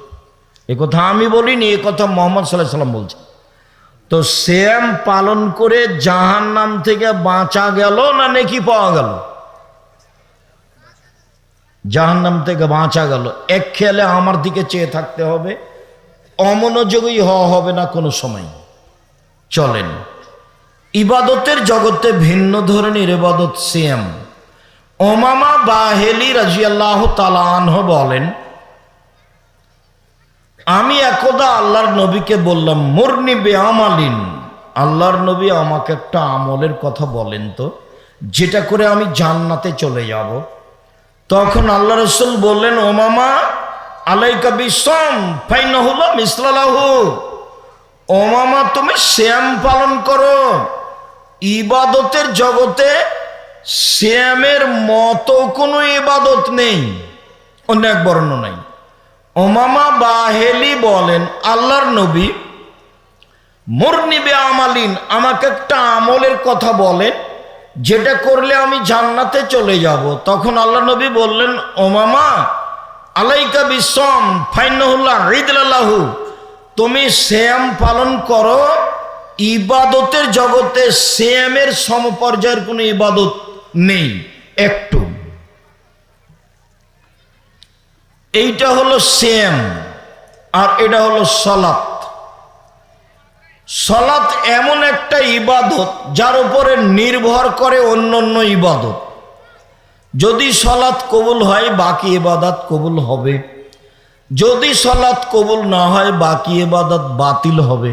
এ কথা আমি বলিনি, এ কথা মুহাম্মদ সাল্লাল্লাহু আলাইহি ওয়াসাল্লাম বলছেন। তো সিয়াম পালন করে জাহান্নাম থেকে বাঁচা গেল না নেকি পাওয়া গেল? জাহান্নাম থেকে বাঁচা গেল। এক খেয়ালে আমার দিকে চেয়ে থাকতে হবে, অমনোযোগী হওয়া হবে না কোনো সময়। চলেন, ইবাদতের জগতে ভিন্ন ধরনের ইবাদত সিয়াম। উমামা বাহিলি রাদিয়াল্লাহু তাআলা আনহু বলেন, আমি একদা আল্লাহর নবীকে বললাম, মুরনি বিআমালিন, আল্লাহর নবী আমাকে একটা আমলের কথা বলেন তো, যেটা করে আমি জান্নাতে চলে যাব। তখন আল্লাহ রাসূল বললেন, উমামা আলাইকা বিসম ফাইনাহু লা মিসলা লাহু, উমামা তুমি সিয়াম পালন করো। ইবাদতের জগতে সিয়ামের মতো কোনো ইবাদত নেই, অন্য এক বর্ণ নাই। উমামা বাহিলি বলেন, আল্লাহর নবী মুরনি বিআমালিন, আমাকে একটা আমলের কথা বলেন, যেটা করলে আমি জান্নাতে চলে যাব। তখন আল্লাহ নবী বললেন, উমামা আলাইকা বিসম ফাইনাহু লা ইদলা লাহু, তুমি সিয়াম পালন করো। ইবাদতের জগতে সিয়ামের সমপর্যায়ের কোনো ইবাদত নেই একটু। এইটা হলো সিয়াম, আর এটা হলো সালাত। সালাত এমন একটা ইবাদত যার উপরে নির্ভর করে অন্যান্য ইবাদত। যদি সালাত কবুল হয় বাকি ইবাদত কবুল হবে, যদি সালাত কবুল না হয় বাকি ইবাদত বাতিল হবে।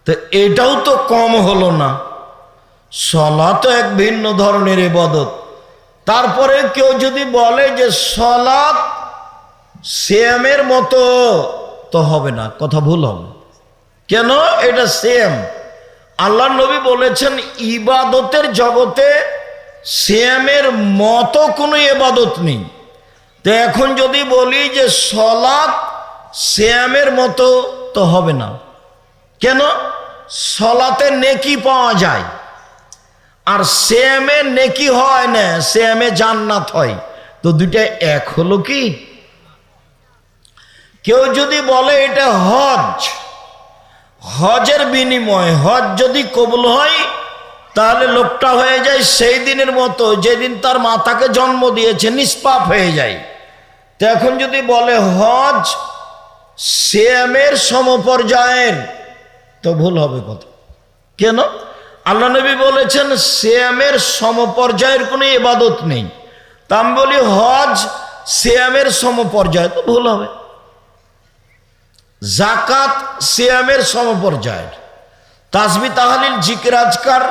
তো এটাও তো কম হলো না, সালাত এক ভিন্ন ধরনের ইবাদত। তারপরে কেউ যদি বলে যে সালাত সিয়ামের মতো, তো হবে না, কথা ভুল হবে। কেন? এটা সিয়াম। আল্লাহর নবী বলেছেন ইবাদতের জগতে সিয়ামের মতো কোনো ইবাদত নেই। তো এখন যদি বলি যে সালাত সিয়ামের মতো, তো হবে না। কেন? সালাতে নেকি পাওয়া যায়, আর সিয়ামে নেকি হয় না, সিয়ামে জান্নাত হয়। তো দুইটা এক হলো কি? কেউ যদি বলে এটা হজ, হজের বিনিময়, হজ যদি কবুল হয় তাহলে লোকটা হয়ে যায় সেই দিনের মতো যেদিন তার মাতাকে জন্ম দিয়েছে, নিষ্পাপ হয়ে যায়। তো এখন যদি বলে হজ সিয়ামের সমপর্যায়ের, তো ভুল হবে কথা। কেন? আল্লাহ নবী বলেছেন সিয়ামের সমপর্যায়ের কোনো ইবাদত নেই। তা আমি বলি হজ সিয়ামের সমপর্যায়, তো ভুল হবে। জাকাত সিয়ামের সমপর্যায়ের, তাসবিহ তাহলিল জিকির আজকার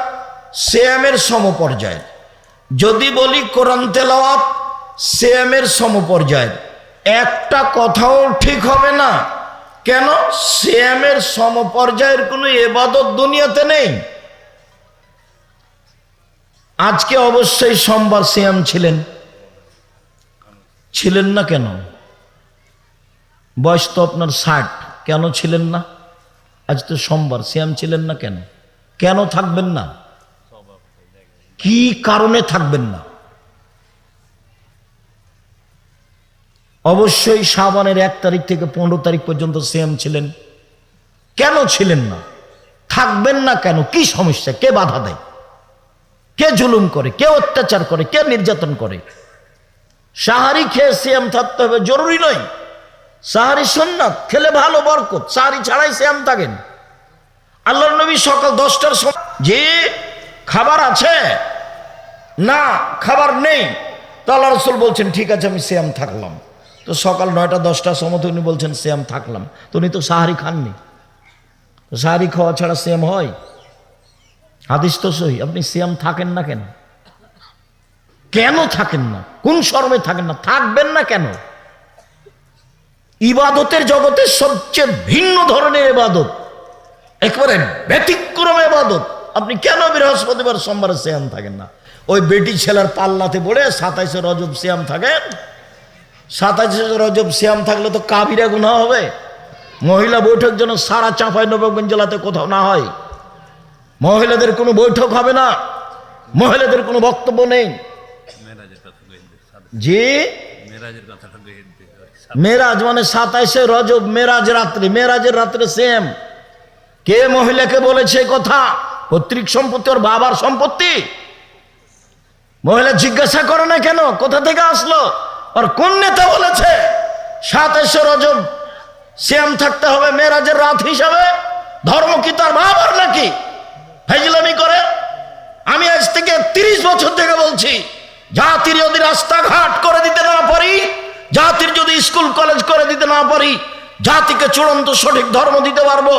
সিয়ামের সমপর্যায়ের। যদি বলি কোরআন তেলাওয়াত সিয়ামের সমপর্যায়ের, একটা কথাও ঠিক হবে না। কেন? সিয়ামের সমপর্যায়ের কোনো ইবাদত দুনিয়াতে নেই। আজকে অবশ্যই সোমবার সিয়াম ছিলেন না কেন? বয়স তো আপনার 60, কেন ছিলেন না? আজ তো সোমবার, সিয়াম ছিলেন না কেন? কেন থাকবেন না? কি কারণে থাকবেন না? অবশ্যই শাবানের 1 তারিখ থেকে 15 তারিখ পর্যন্ত সিয়াম ছিলেন, কেন ছিলেন না? থাকবেন না কেন? কি সমস্যা? কে বাধা দেয়? কে জুলুম করে? কে অত্যাচার করে? কে নির্যাতন করে? সাহারি খেয়ে সিয়াম থাকতে হবে জরুরি নয়। সাহারি সুন্নাত, খেলে ভালো, বরকত। সাহারি ছাড়াই সিয়াম থাকেন। আল্লাহর নবী সকাল 10টার সময়, যে খাবার আছে না, খাবার নেই, তো আল্লাহ রাসূল বলছেন ঠিক আছে আমি সিয়াম থাকলাম। তো সকাল 9টা 10টার সময় তো উনি বলছেন সিয়াম থাকলাম, তো উনি তো সাহারি খাননি। তো সাহারি খাওয়া ছাড়া সিয়াম হয়? হাদিস তো সহি। আপনি সিয়াম থাকেন না কেন? কেন থাকেন না? কোন শরমে থাকেন না? থাকবেন না কেন? ইবাদতের জগতে সবচেয়ে ভিন্ন ধরনের ইবাদত, একেবারে ব্যতিক্রম ইবাদত। আপনি কেন বৃহস্পতিবার সোমবার সিয়াম থাকেন না? ওই বেটি ছেলের পাল্লাতে পড়ে 27শে রজব সিয়াম থাকেন। 27শে রজব সিয়াম থাকলে তো কাবিরা গুনাহ হবে। মহিলা বৈঠক যেন সারা চাঁপাইনবাবগঞ্জ জেলাতে কোথাও না হয়। মহিলাদের কোনো বৈঠক হবে না, মহিলাদের কোনো বক্তব্য নেই। জি, মেরাজ মানে 27শে রজব, মেরাজ রাত্রি, মেরাজের রাত্রে সেম। কে মহিলাকে বলেছে কথা? পৈতৃক সম্পত্তি ওর বাবার সম্পত্তি। মহিলা জিজ্ঞাসা করে না কেন কোথা থেকে আসলো? আর কোন নেতা বলেছে 27শে রজব সিয়াম থাকতে হবে মেরাজের রাত হিসাবে? ধর্ম কি তার বাবার নাকি? ফাইজলামি করে। আমি আজ থেকে 30 বছর থেকে বলছি, জাতির যদি রাস্তাঘাট করে দিতে না পারি, জাতির যদি স্কুল কলেজ করে দিতে না পারি, জাতিকে চূড়ান্ত সঠিক ধর্ম দিতে পারবো